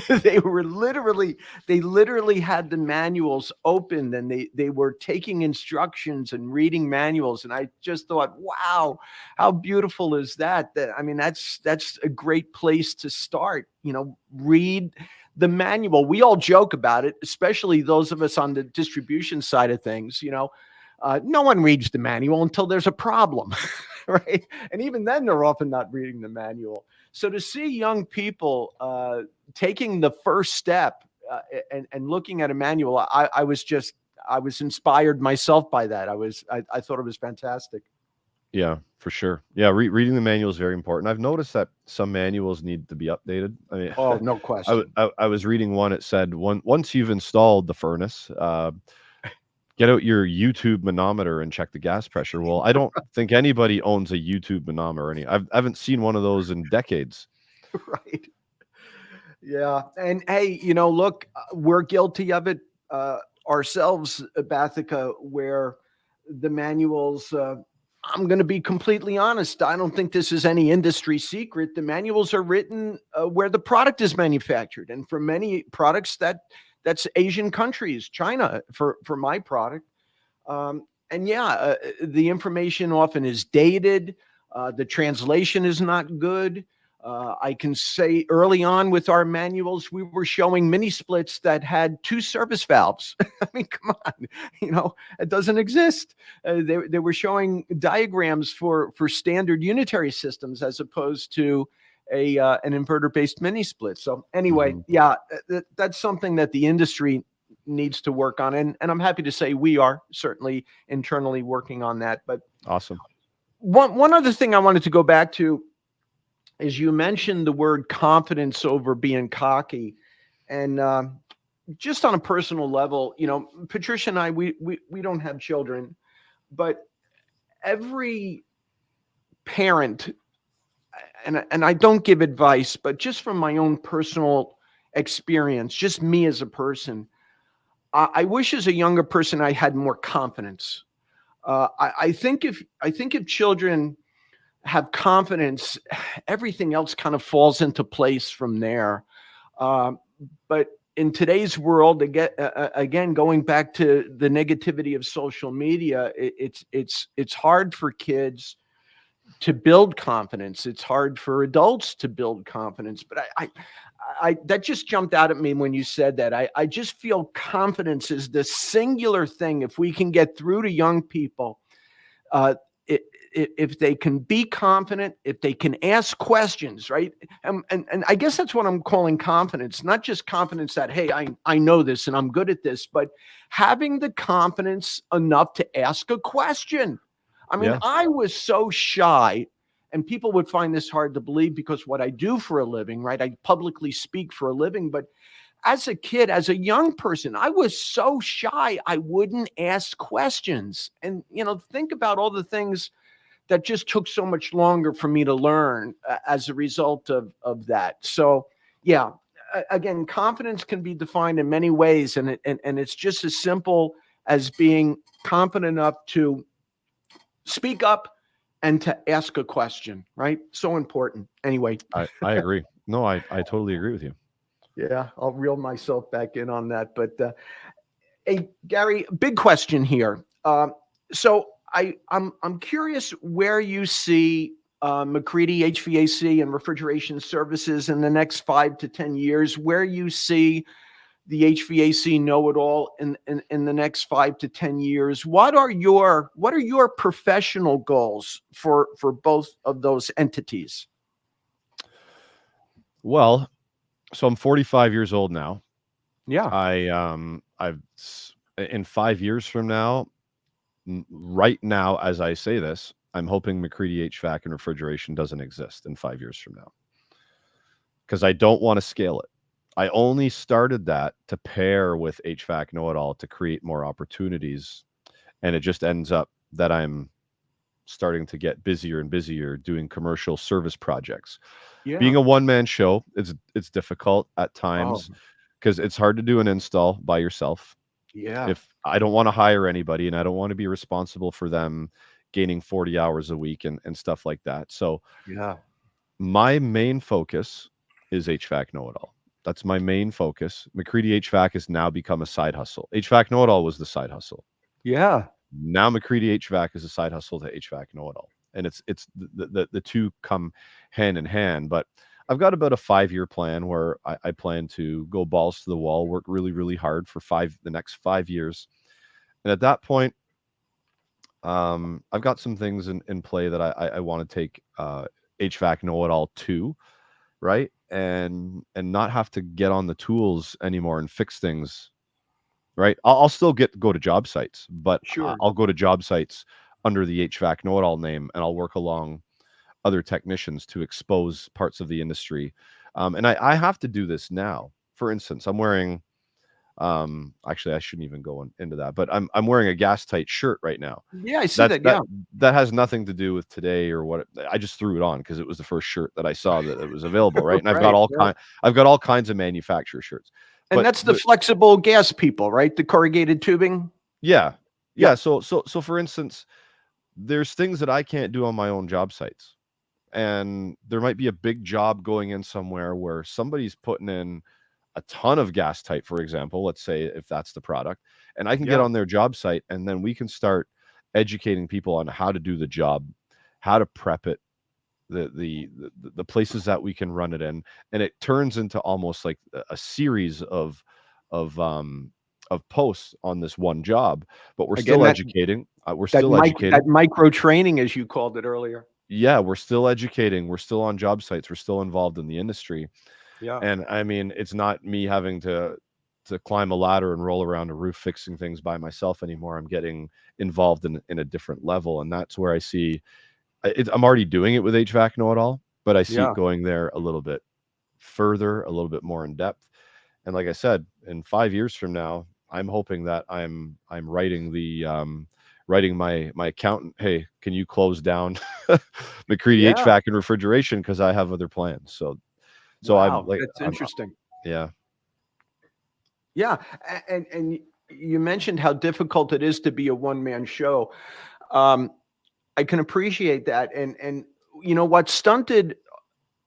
they literally had the manuals open, and they were taking instructions and reading manuals. And I just thought, wow, how beautiful is that? I mean, that's a great place to start. You know, read the manual. We all joke about it, especially those of us on the distribution side of things. You know, no one reads the manual until there's a problem, right? And even then, they're often not reading the manual. So to see young people taking the first step and looking at a manual, I was inspired myself by that. I thought it was fantastic. Yeah, for sure. Yeah, reading the manual is very important. I've noticed that some manuals need to be updated. I mean, Oh, no question. I was reading one. It said once you've installed the furnace, Get out your YouTube manometer and check the gas pressure. Well, I don't think anybody owns a YouTube manometer. I haven't seen one of those in decades. Right. Yeah. And hey, look, we're guilty of it ourselves, Bathica, where the manuals, I'm going to be completely honest. I don't think this is any industry secret. The manuals are written where the product is manufactured. And for many products, that's Asian countries, China for my product. And yeah, the information often is dated. The translation is not good. I can say early on with our manuals, we were showing mini splits that had 2 service valves. I mean, come on, it doesn't exist. They were showing diagrams for standard unitary systems as opposed to an inverter based mini split. So anyway, Mhm. yeah, that's something that the industry needs to work on, and I'm happy to say we are certainly internally working on that. But Awesome. one other thing I wanted to go back to is you mentioned the word confidence over being cocky, and just on a personal level, Patricia and I, we don't have children, but every parent, and I don't give advice, but just from my own personal experience, just me as a person, I wish as a younger person I had more confidence. I think if children have confidence, everything else kind of falls into place from there. But in today's world, again, going back to the negativity of social media, it's hard for kids to build confidence. It's hard for adults to build confidence. But I that just jumped out at me when you said that. I just feel confidence is the singular thing. If we can get through to young people, uh, if they can be confident, if they can ask questions, right? And I guess that's what I'm calling confidence, not just confidence that, hey, I know this and I'm good at this, but having the confidence enough to ask a question. I mean, Yeah. I was so shy, and people would find this hard to believe because what I do for a living, right? I publicly speak for a living, but as a kid, as a young person, I was so shy, I wouldn't ask questions. And, think about all the things that just took so much longer for me to learn as a result of that. So, yeah, again, confidence can be defined in many ways, and it's just as simple as being confident enough to speak up and to ask a question, right? So important. Anyway, I agree. No, I totally agree with you. yeah, I'll reel myself back in on that. But hey, Gerry, big question here. So I'm curious where you see Mccreadie HVAC and refrigeration services in the next 5 to 10 years. Where you see the HVAC Know It All in the next 5 to 10 years. What are your professional goals for both of those entities? Well, so I'm 45 years old now. Yeah. In 5 years from now, right now, as I say this, I'm hoping Mccreadie HVAC and refrigeration doesn't exist in 5 years from now, because I don't want to scale it. I only started that to pair with HVAC Know It All to create more opportunities, and it just ends up that I'm starting to get busier and busier doing commercial service projects. Yeah. Being a one-man show, it's difficult at Oh, times because it's hard to do an install by yourself. yeah. If I don't want to hire anybody and I don't want to be responsible for them gaining 40 hours a week and stuff like that. So Yeah. my main focus is HVAC Know It All. That's my main focus. Mccreadie HVAC has now become a side hustle. HVAC Know It All was the side hustle. Yeah. Now Mccreadie HVAC is a side hustle to HVAC Know It All, and it's the two come hand in hand. But I've got about a 5 year plan where I plan to go balls to the wall, work really really hard for the next 5 years, and at that point, I've got some things in play that I want to take HVAC Know It All to, right, and not have to get on the tools anymore and fix things. Right. I'll still go to job sites, but Sure. I'll go to job sites under the HVAC Know It All name, and I'll work along other technicians to expose parts of the industry. And I have to do this now. For instance, I'm wearing Actually, I shouldn't even go into that, but I'm wearing a gas tight shirt right now. Yeah, I see That's that. Yeah. that has nothing to do with today or what. I just threw it on because it was the first shirt that I saw that it was available, right? And Right. Right. I've got all kinds of manufacturer shirts. And But that's the flexible gas people, right? The corrugated tubing. yeah. Yeah. Yeah, so for instance, there's things that I can't do on my own job sites. And there might be a big job going in somewhere where somebody's putting in a ton of gas tight, for example, let's say if that's the product, and I can get Yeah. on their job site and then we can start educating people on how to do the job, how to prep it, the places that we can run it in, and it turns into almost like a series of um of posts on this one job, but we're Again, still educating. We're that still educating. micro training, as you called it earlier. Yeah, we're still educating. We're still on job sites. We're still involved in the industry. Yeah. And I mean, it's not me having to climb a ladder and roll around a roof fixing things by myself anymore. I'm getting involved in a different level, and that's where I see I'm already doing it with HVAC Know It All, but I see it Yeah. going there a little bit further, a little bit more in depth. And like I said, in 5 years from now, I'm hoping that I'm writing writing my accountant, hey, can you close down Mccreadie Yeah. HVAC and refrigeration because I have other plans. So I'm Wow. like That's I'm interesting. yeah. Yeah. And you mentioned how difficult it is to be a one-man show. Um, I can appreciate that. And what stunted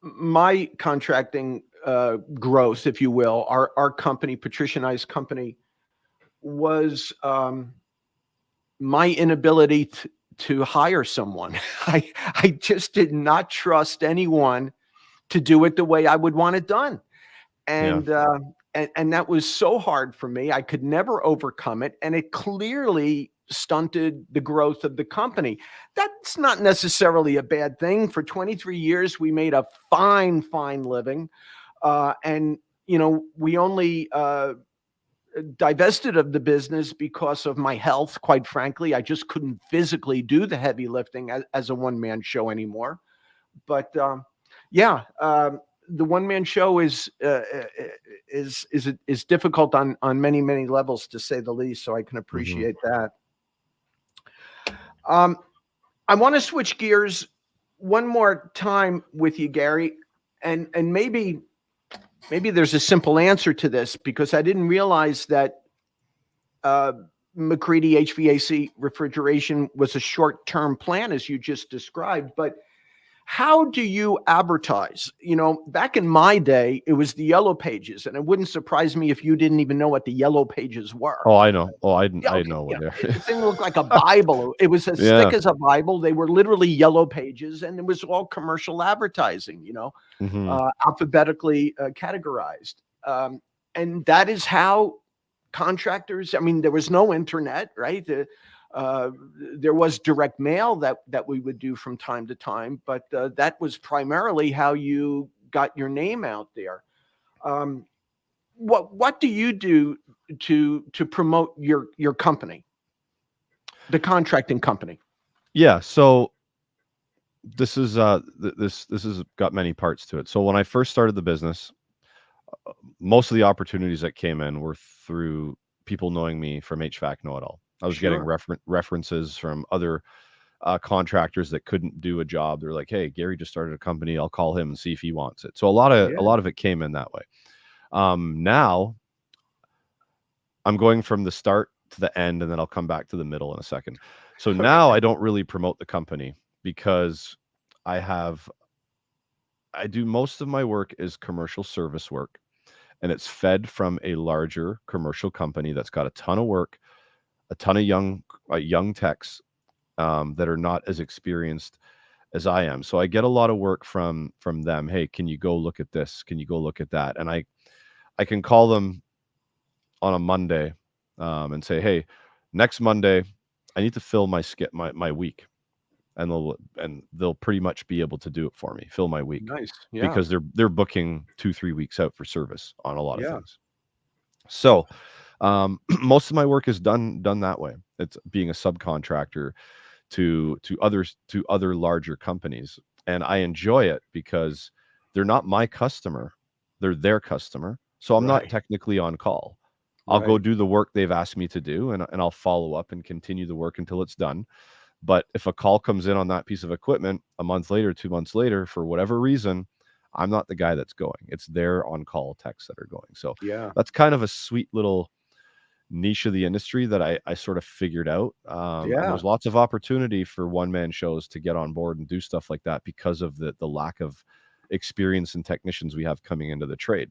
my contracting growth, if you will, our company, Patricia and I's company, was my inability to hire someone. I just did not trust anyone to do it the way I would want it done. Yeah. And that was so hard for me. I could never overcome it, and it clearly stunted the growth of the company. That's not necessarily a bad thing. For 23 years, we made a fine living, and we only divested of the business because of my health. Quite frankly, I just couldn't physically do the heavy lifting as a one-man show anymore. But yeah. The one-man show is difficult on many levels, to say the least. So I can Hmm. appreciate that. I want to switch gears one more time with you, Gerry, and maybe there's a simple answer to this, because I didn't realize that uh, Mccreadie HVAC refrigeration was a short-term plan, as you just described, but how do you advertise? Back in my day, it was the yellow pages, and it wouldn't surprise me if you didn't even know what the yellow pages were. Oh, I know. Oh, Yeah, I okay, know what they're the thing looked like a Bible. It was as yeah. thick as a Bible. They were literally yellow pages, and it was all commercial advertising. Hmm. Alphabetically categorized, and that is how contractors. I mean, there was no internet, right? There was direct mail that we would do from time to time, but that was primarily how you got your name out there. Um, what do you do to promote your company, the contracting company? Yeah. So this is this has got many parts to it. So when I first started the business, most of the opportunities that came in were through people knowing me from HVAC Know It All. I was getting Sure. references from other contractors that couldn't do a job. They're like, "Hey, Gerry just started a company. I'll call him and see if he wants it." So a Yeah. lot of it came in that way. Now I'm going from the start to the end, and then I'll come back to the middle in a second. So now Okay. I don't really promote the company because I have I do most of my work is commercial service work, and it's fed from a larger commercial company that's got a ton of work, a ton of young techs that are not as experienced as I am. So I get a lot of work from them. Hey, can you go look at this? Can you go look at that? And I can call them on a Monday and say, hey, next Monday I need to fill my week, and they'll pretty much be able to do it for me, fill my week, Nice. Yeah. because they're booking 2-3 weeks out for service on a lot of Yeah. things. So most of my work is done that way. It's being a subcontractor to other larger companies, and I enjoy it because they're not my customer, they're their customer. So I'm not Right. technically on call. I'll go Right. do the work they've asked me to do, and I'll follow up and continue the work until it's done. But if a call comes in on that piece of equipment a month later, 2 months later, for whatever reason, I'm not the guy that's going. It's their on-call techs that are going. So Yeah. that's kind of a sweet little niche of the industry that I sort of figured out. And Yeah. there's lots of opportunity for one-man shows to get on board and do stuff like that because of the lack of experience and technicians we have coming into the trade.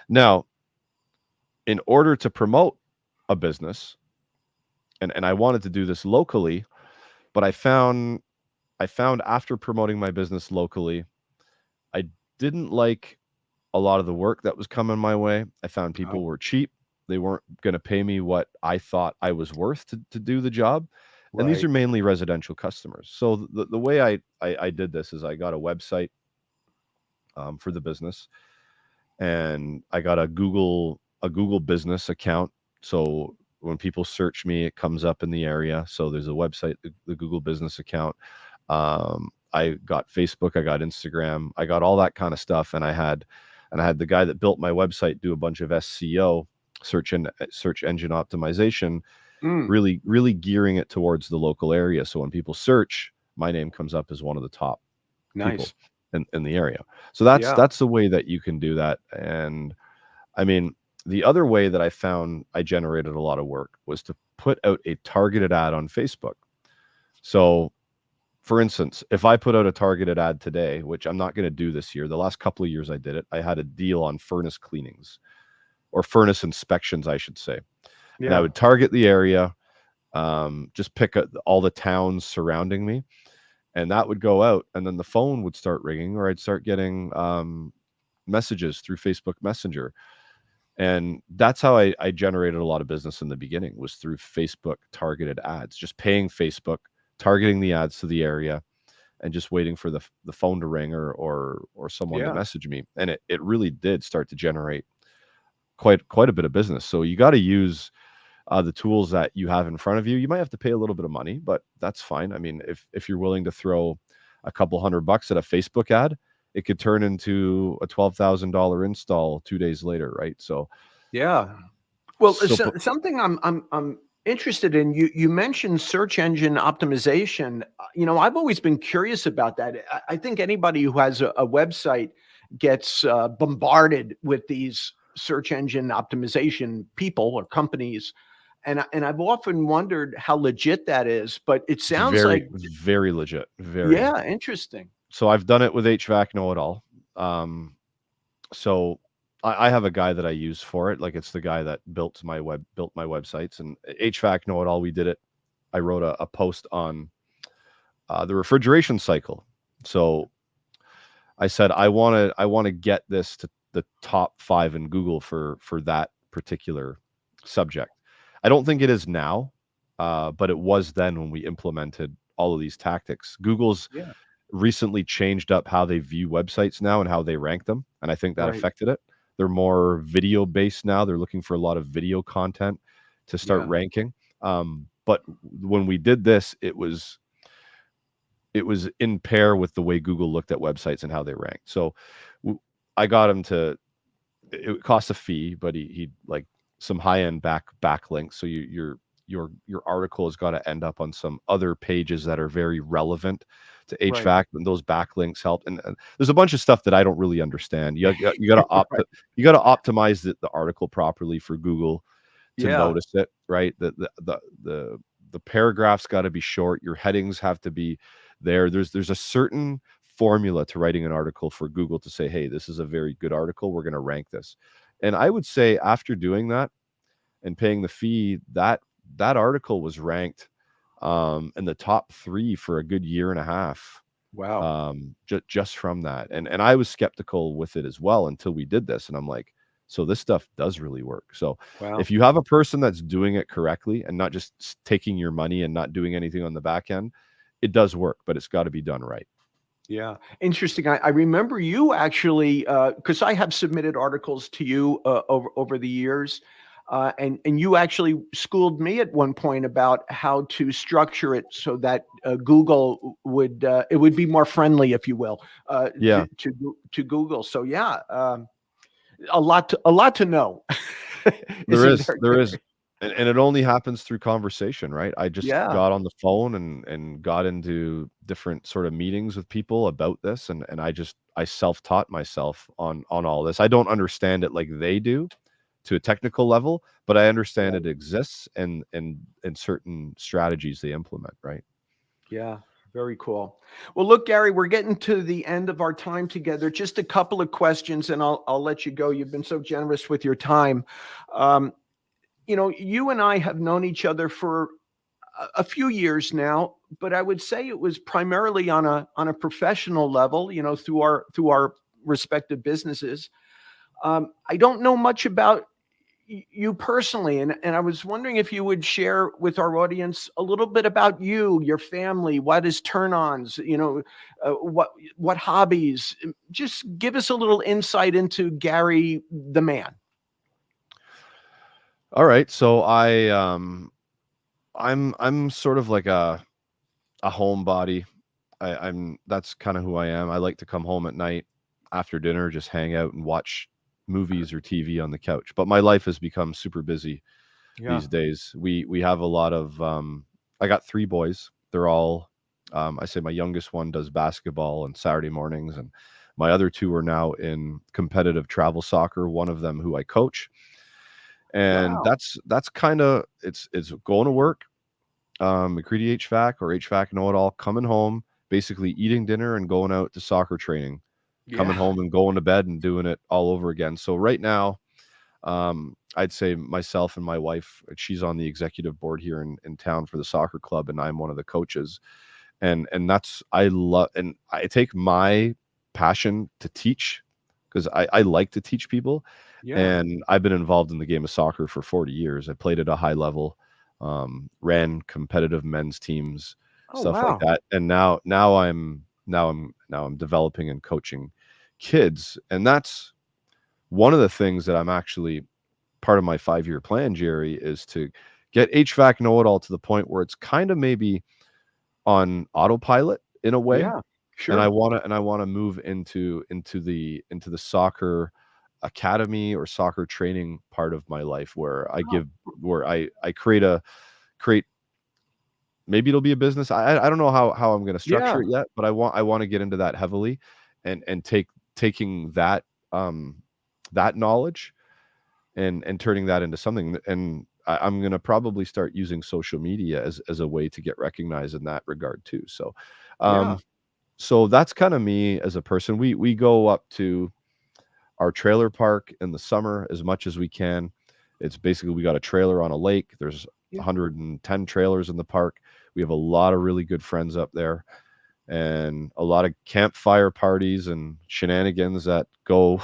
Now, in order to promote a business, and I wanted to do this locally, but I found after promoting my business locally, I didn't like a lot of the work that was coming my way. I found people Oh, were cheap. They weren't going to pay me what I thought I was worth to do the job. And these right. are mainly residential customers. So the way I did this is I got a website for the business, and I got a Google business account. So when people search me, it comes up in the area. So there's a website, the Google business account. I got Facebook, I got Instagram, I got all that kind of stuff, and I had the guy that built my website do a bunch of SEO, search engine optimization, Mm, really gearing it towards the local area. So when people search, my name comes up as one of the top people nice. in the area. So that's Yeah. that's the way that you can do that. And I mean, the other way that I found I generated a lot of work was to put out a targeted ad on Facebook. So for instance, if I put out a targeted ad today, which I'm not going to do this year, the last couple of years I did it, I had a deal on furnace cleanings or furnace inspections, I should say. And I Yeah. would target the area, just pick all the towns surrounding me, and that would go out. And then the phone would start ringing, or I'd start getting messages through Facebook Messenger. And that's how I generated a lot of business in the beginning, was through Facebook targeted ads, just paying Facebook, targeting the ads to the area, and just waiting for the phone to ring or someone to Yeah. message me. And it really did start to generate quite a bit of business. So you got to use the tools that you have in front of you. You might have to pay a little bit of money, but that's fine. I mean, if you're willing to throw a couple $100 at a Facebook ad, it could turn into a $12,000 install 2 days later, right? So Yeah. Well, so but something I'm interested in. You mentioned search engine optimization. I've always been curious about that. I think anybody who has a website gets bombarded with these search engine optimization people or companies, and I've often wondered how legit that is. But it it's sounds very, like, very legit. Very. yeah, interesting. So I've done it with HVAC Know It All. So I have a guy that I use for it. Like, it's the guy that built my websites, and HVAC Know It All. We did it. I wrote a post on the refrigeration cycle. So I said I want to get this to the top 5 in Google for that particular subject. I don't think it is now, but it was then when we implemented all of these tactics. Google's Yeah. recently changed up how they view websites now and how they rank them, and I think that Right. affected it. They're more video based now. They're looking for a lot of video content to start Yeah. ranking. But when we did this, it was in pair with the way Google looked at websites and how they ranked. So I got him to. It costs a fee, but he like some high end backlinks. So your article has got to end up on some other pages that are very relevant to Right. HVAC, and those backlinks help. And there's a bunch of stuff that I don't really understand. You got to Right. optimize the article properly for Google to Yeah. notice it, right? The paragraphs got to be short. Your headings have to be there. There's a certain formula to writing an article for Google to say, hey, this is a very good article. We're going to rank this. And I would say after doing that and paying the fee, that article was ranked in the top 3 for a good year and a half, Wow. just from that. And I was skeptical with it as well until we did this. And I'm like, so this stuff does really work. So if Wow. you have a person that's doing it correctly and not just taking your money and not doing anything on the back end, it does work, but it's got to be done right. Yeah, interesting. I remember you actually, because I have submitted articles to you over the years, and you actually schooled me at one point about how to structure it so that Google would it would be more friendly, if you will, Yeah. to Google. So yeah, a lot to know. There Isn't is, there, there is, Gary? and it only happens through conversation, right? I just Yeah, got on the phone and got into different sort of meetings with people about this, and I self-taught myself on all this. I don't understand it like they do to a technical level, but I understand right. it exists and certain strategies they implement, right? Yeah, very cool. Well, look, Gary, we're getting to the end of our time together. Just a couple of questions, and I'll let you go. You've been so generous with your time. Um, you and I have known each other for a few years now, but I would say it was primarily on a professional level, through our respective businesses. I don't know much about you personally, and I was wondering if you would share with our audience a little bit about you, your family, what is turn-ons, what hobbies. Just give us a little insight into Gary the man. All right, so I'm sort of like a homebody. I'm That's kind of who I am. I like to come home at night after dinner, just hang out and watch movies or TV on the couch. But my life has become super busy Yeah. these days. We have a lot of I got 3 boys. They're all I say my youngest one does basketball on Saturday mornings, and my other 2 are now in competitive travel soccer, one of them who I coach. And Wow. that's kind of it's going to work, Mccreadie HVAC or HVAC Know It All, coming home, basically eating dinner and going out to soccer training, coming Yeah. home and going to bed and doing it all over again. So right now, I'd say myself and my wife, she's on the executive board here in town for the soccer club, and I'm one of the coaches. And that's I love, and I take my passion to teach because I like to teach people, Yeah. and I've been involved in the game of soccer for 40 years. I played at a high level, ran competitive men's teams, Oh, stuff like wow. that. And now I'm developing and coaching kids. And that's one of the things that I'm actually part of my 5-year plan, Jerry, is to get HVAC Know It All to the point where it's kind of maybe on autopilot in a way. Yeah. And Sure. I wanna move into the soccer academy or soccer training part of my life where Oh, I create, maybe it'll be a business. I don't know how I'm gonna structure yeah. it yet, but I wanna get into that heavily and taking that knowledge and turning that into something. And I'm gonna probably start using social media as a way to get recognized in that regard too. So, Yeah. um, so that's kind of me as a person. We go up to our trailer park in the summer as much as we can. It's basically we got a trailer on a lake. There's Yeah. 110 trailers in the park. We have a lot of really good friends up there and a lot of campfire parties and shenanigans that go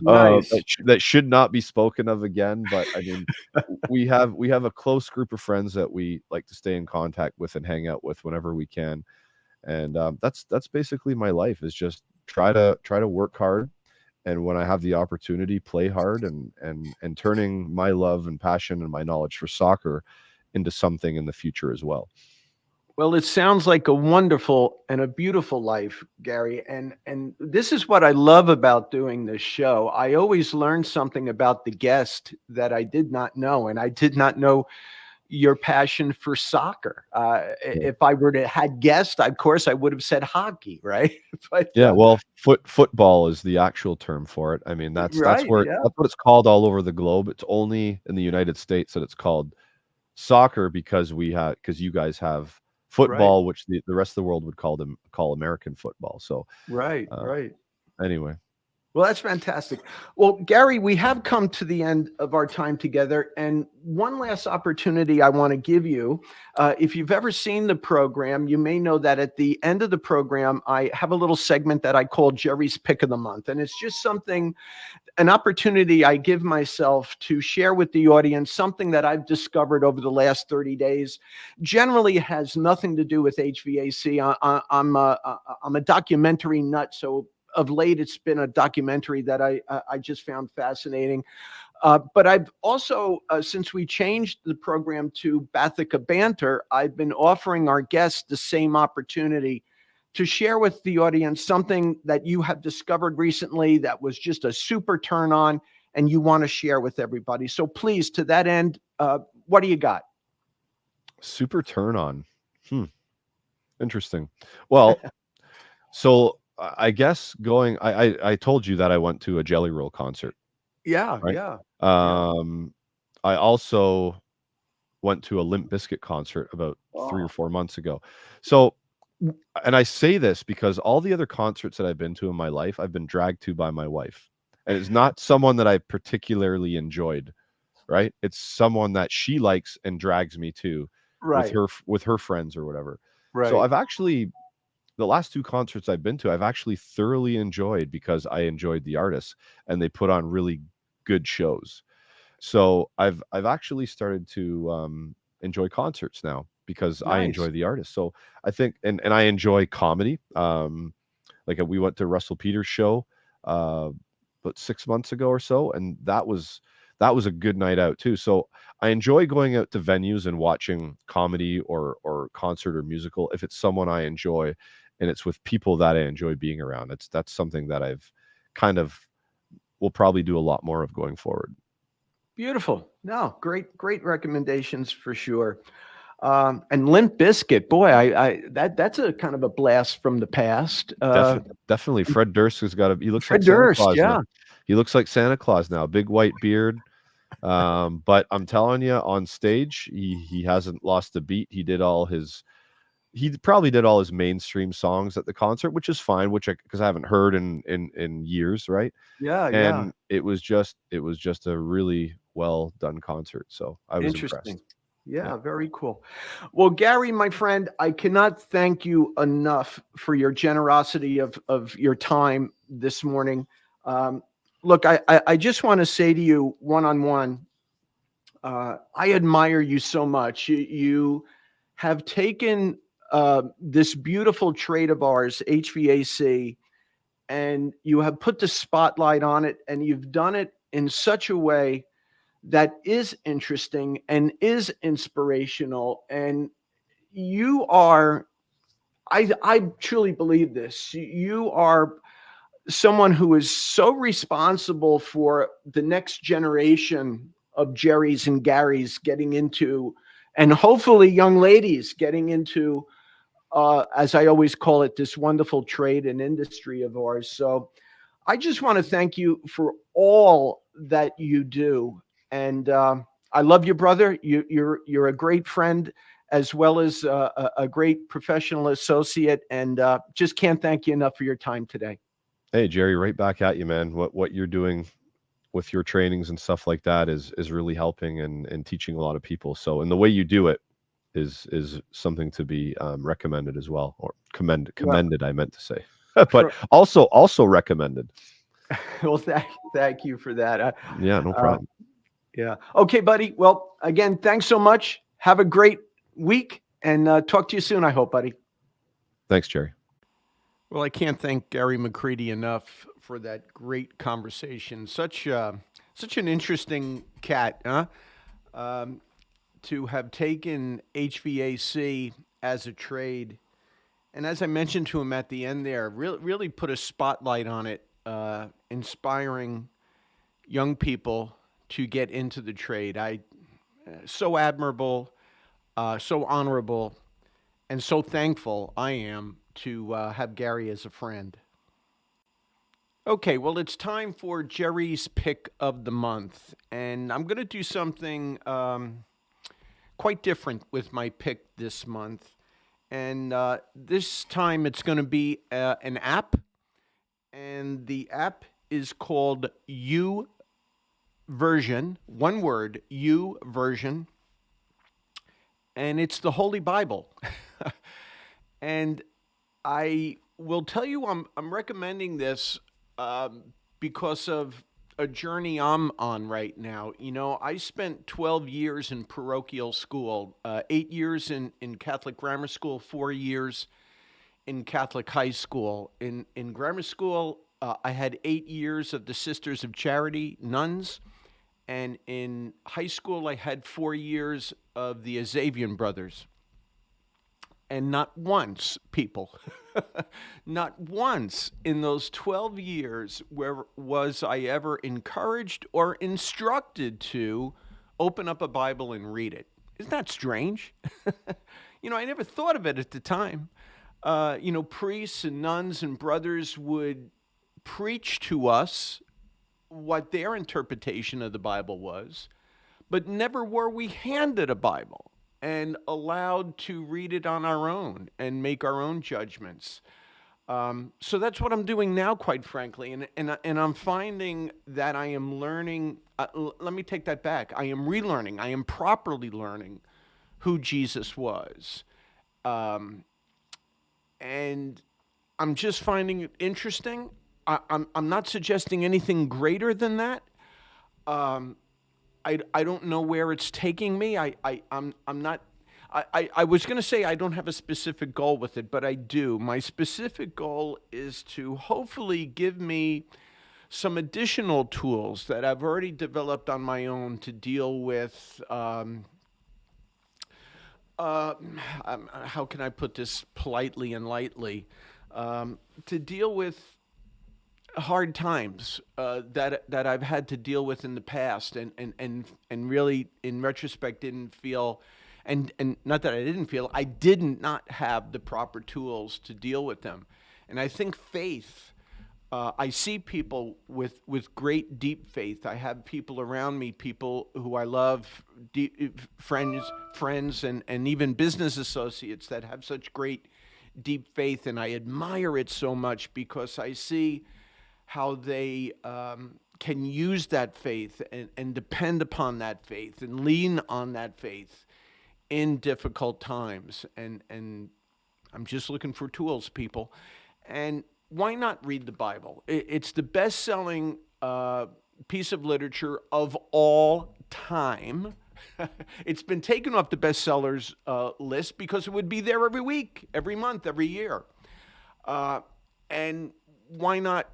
Nice. that should not be spoken of again. But I mean, we have a close group of friends that we like to stay in contact with and hang out with whenever we can. And that's basically my life, is just try to work hard, and when I have the opportunity, play hard, and turning my love and passion and my knowledge for soccer into something in the future as well. Well, it sounds like a wonderful and a beautiful life, Gary. And this is what I love about doing this show. I always learn something about the guest that I did not know, and I did not know your passion for soccer. Yeah. If I were to had guessed, of course, I would have said hockey, right? But Yeah, well, football is the actual term for it. I mean, right, yeah, that's what it's called all over the globe. It's only in the United States that it's called soccer, because you guys have right, football, which the rest of the world would call American football. So, right, uh, right. anyway. Well, that's fantastic. Well, Gary, we have come to the end of our time together. And one last opportunity I want to give you. If you've ever seen the program, you may know that at the end of the program, I have a little segment that I call Jerry's Pick of the Month. And it's just an opportunity I give myself to share with the audience something that I've discovered over the last 30 days. Generally, it has nothing to do with HVAC. I'm a documentary nut, so of late it's been a documentary that I just found fascinating. But I've also, since we changed the program to Bathica Banter, I've been offering our guests the same opportunity to share with the audience something that you have discovered recently that was just a super turn on. and you want to share with everybody. So please, to that end, what do you got? Super turn on. Interesting. Well, so I guess I told you that I went to a Jelly Roll concert, Yeah, right? yeah. I also went to a Limp Bizkit concert about 3 or Oh, 4 months ago. So, and I say this because all the other concerts that I've been to in my life, I've been dragged to by my wife. And it's not someone that I particularly enjoyed, right? It's someone that she likes and drags me to right, with her friends or whatever. So right. I've actually the last 2 concerts I've been to, I've actually thoroughly enjoyed because I enjoyed the artists and they put on really good shows. So I've actually started to enjoy concerts now because I Nice. enjoy the artist. So I think and I enjoy comedy. Like we went to Russell Peters' show uh, about 6 months ago or so, and that was a good night out too. So I enjoy going out to venues and watching comedy or concert or musical if it's someone I enjoy, and it's with people that I enjoy being around. That's something that I've kind of will probably do a lot more of going forward. Beautiful. No, great recommendations for sure. And Limp Bizkit, boy, that's a kind of a blast from the past. Definitely. Fred Durst has got he looks like Fred Santa Durst, Claus now. yeah, He looks like Santa Claus now, big white beard. But I'm telling you, on stage, he hasn't lost a beat. He probably did all his mainstream songs at the concert, which is fine, which because I haven't heard in years, right? yeah. And it was just a really well done concert. So I was Interesting. impressed. Yeah. Yeah, very cool. Well, Gary, my friend, I cannot thank you enough for your generosity of your time this morning. Um, Look, I just want to say to you one on one, I admire you so much. You have taken this beautiful trade of ours, HVAC, and you have put the spotlight on it, and you've done it in such a way that is interesting and is inspirational. And you are, I truly believe this. You are someone who is so responsible for the next generation of Jerry's and Gary's getting into, and hopefully young ladies getting into, as I always call it, this wonderful trade and industry of ours. So I just want to thank you for all that you do, and I love you, brother. You're a great friend as well as a great professional associate, and just can't thank you enough for your time today. Hey, Jerry, right back at you, man. What you're doing with your trainings and stuff like that is really helping and teaching a lot of people. So, and the way you do it is something to be recommended as well, or Well, commended. I meant to say, but for, also recommended. well, thank you for that. Yeah, no Uh, problem. yeah. Okay, buddy. Well, again, thanks so much. Have a great week, and talk to you soon. I hope, buddy. Thanks, Jerry. Well, I can't thank Gerry Mccreadie enough for that great conversation. Such an interesting cat, huh? Um, to have taken HVAC as a trade, and as I mentioned to him at the end there, really put a spotlight on it, inspiring young people to get into the trade. I so admirable, so honorable, and so thankful I am to have Gary as a friend. Okay, well, it's time for Jerry's pick of the month, and I'm going to do something quite different with my pick this month. And this time it's going to be an app, and the app is called U Version, one word, U Version, and it's the Holy Bible. And I will tell you, I'm recommending this because of a journey I'm on right now. You know, I spent 12 years in parochial school, 8 years in Catholic grammar school, 4 years in Catholic high school. In grammar school, I had 8 years of the Sisters of Charity, nuns. And in high school, I had 4 years of the Azavian brothers. And not once, people, not once in those 12 years where was I ever encouraged or instructed to open up a Bible and read it. Isn't that strange? I never thought of it at the time. Priests and nuns and brothers would preach to us what their interpretation of the Bible was, but never were we handed a Bible and allowed to read it on our own and make our own judgments. So that's what I'm doing now, quite frankly, and I'm finding that I am learning. Let me take that back. I am relearning. I am properly learning who Jesus was, and I'm just finding it interesting. I'm not suggesting anything greater than that. I don't know where it's taking me. I'm not. I was going to say I don't have a specific goal with it, but I do. My specific goal is to hopefully give me some additional tools that I've already developed on my own to deal with. How can I put this politely and lightly? To deal with hard times that I've had to deal with in the past, and really in retrospect didn't feel, and not that I didn't feel, I did not have the proper tools to deal with them. And I think faith, I see people with great deep faith. I have people around me, people who I love, friends and even business associates that have such great deep faith, and I admire it so much because I see how they can use that faith and depend upon that faith and lean on that faith in difficult times. And I'm just looking for tools, people. And why not read the Bible? It's the best-selling piece of literature of all time. It's been taken off the bestsellers list because it would be there every week, every month, every year. And why not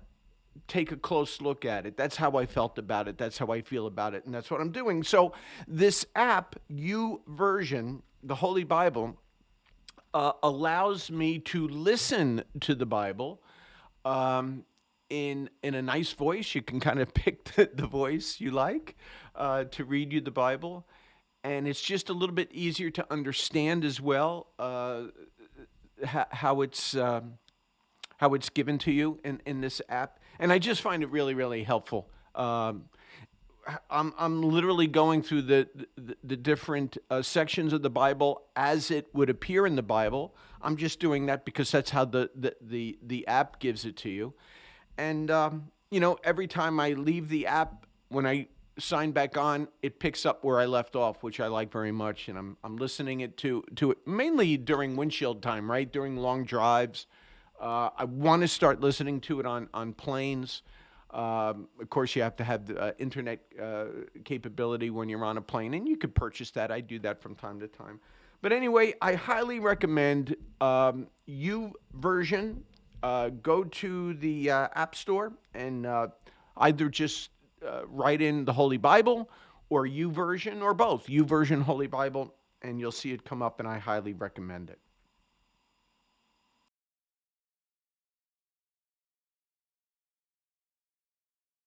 take a close look at it? That's how I felt about it. That's how I feel about it. And that's what I'm doing. So this app, YouVersion, the Holy Bible, allows me to listen to the Bible in a nice voice. You can kind of pick the voice you like to read you the Bible. And it's just a little bit easier to understand as well how it's given to you in this app. And I just find it really, really helpful. I'm literally going through the different sections of the Bible as it would appear in the Bible. I'm just doing that because that's how the app gives it to you. And every time I leave the app, when I sign back on, it picks up where I left off, which I like very much. And I'm listening to it mainly during windshield time, right? During long drives. I want to start listening to it on planes. Of course, you have to have the internet capability when you're on a plane, and you could purchase that. I do that from time to time. But anyway, I highly recommend YouVersion. Go to the App Store and either just write in the Holy Bible or YouVersion, or both, YouVersion Holy Bible, and you'll see it come up, and I highly recommend it.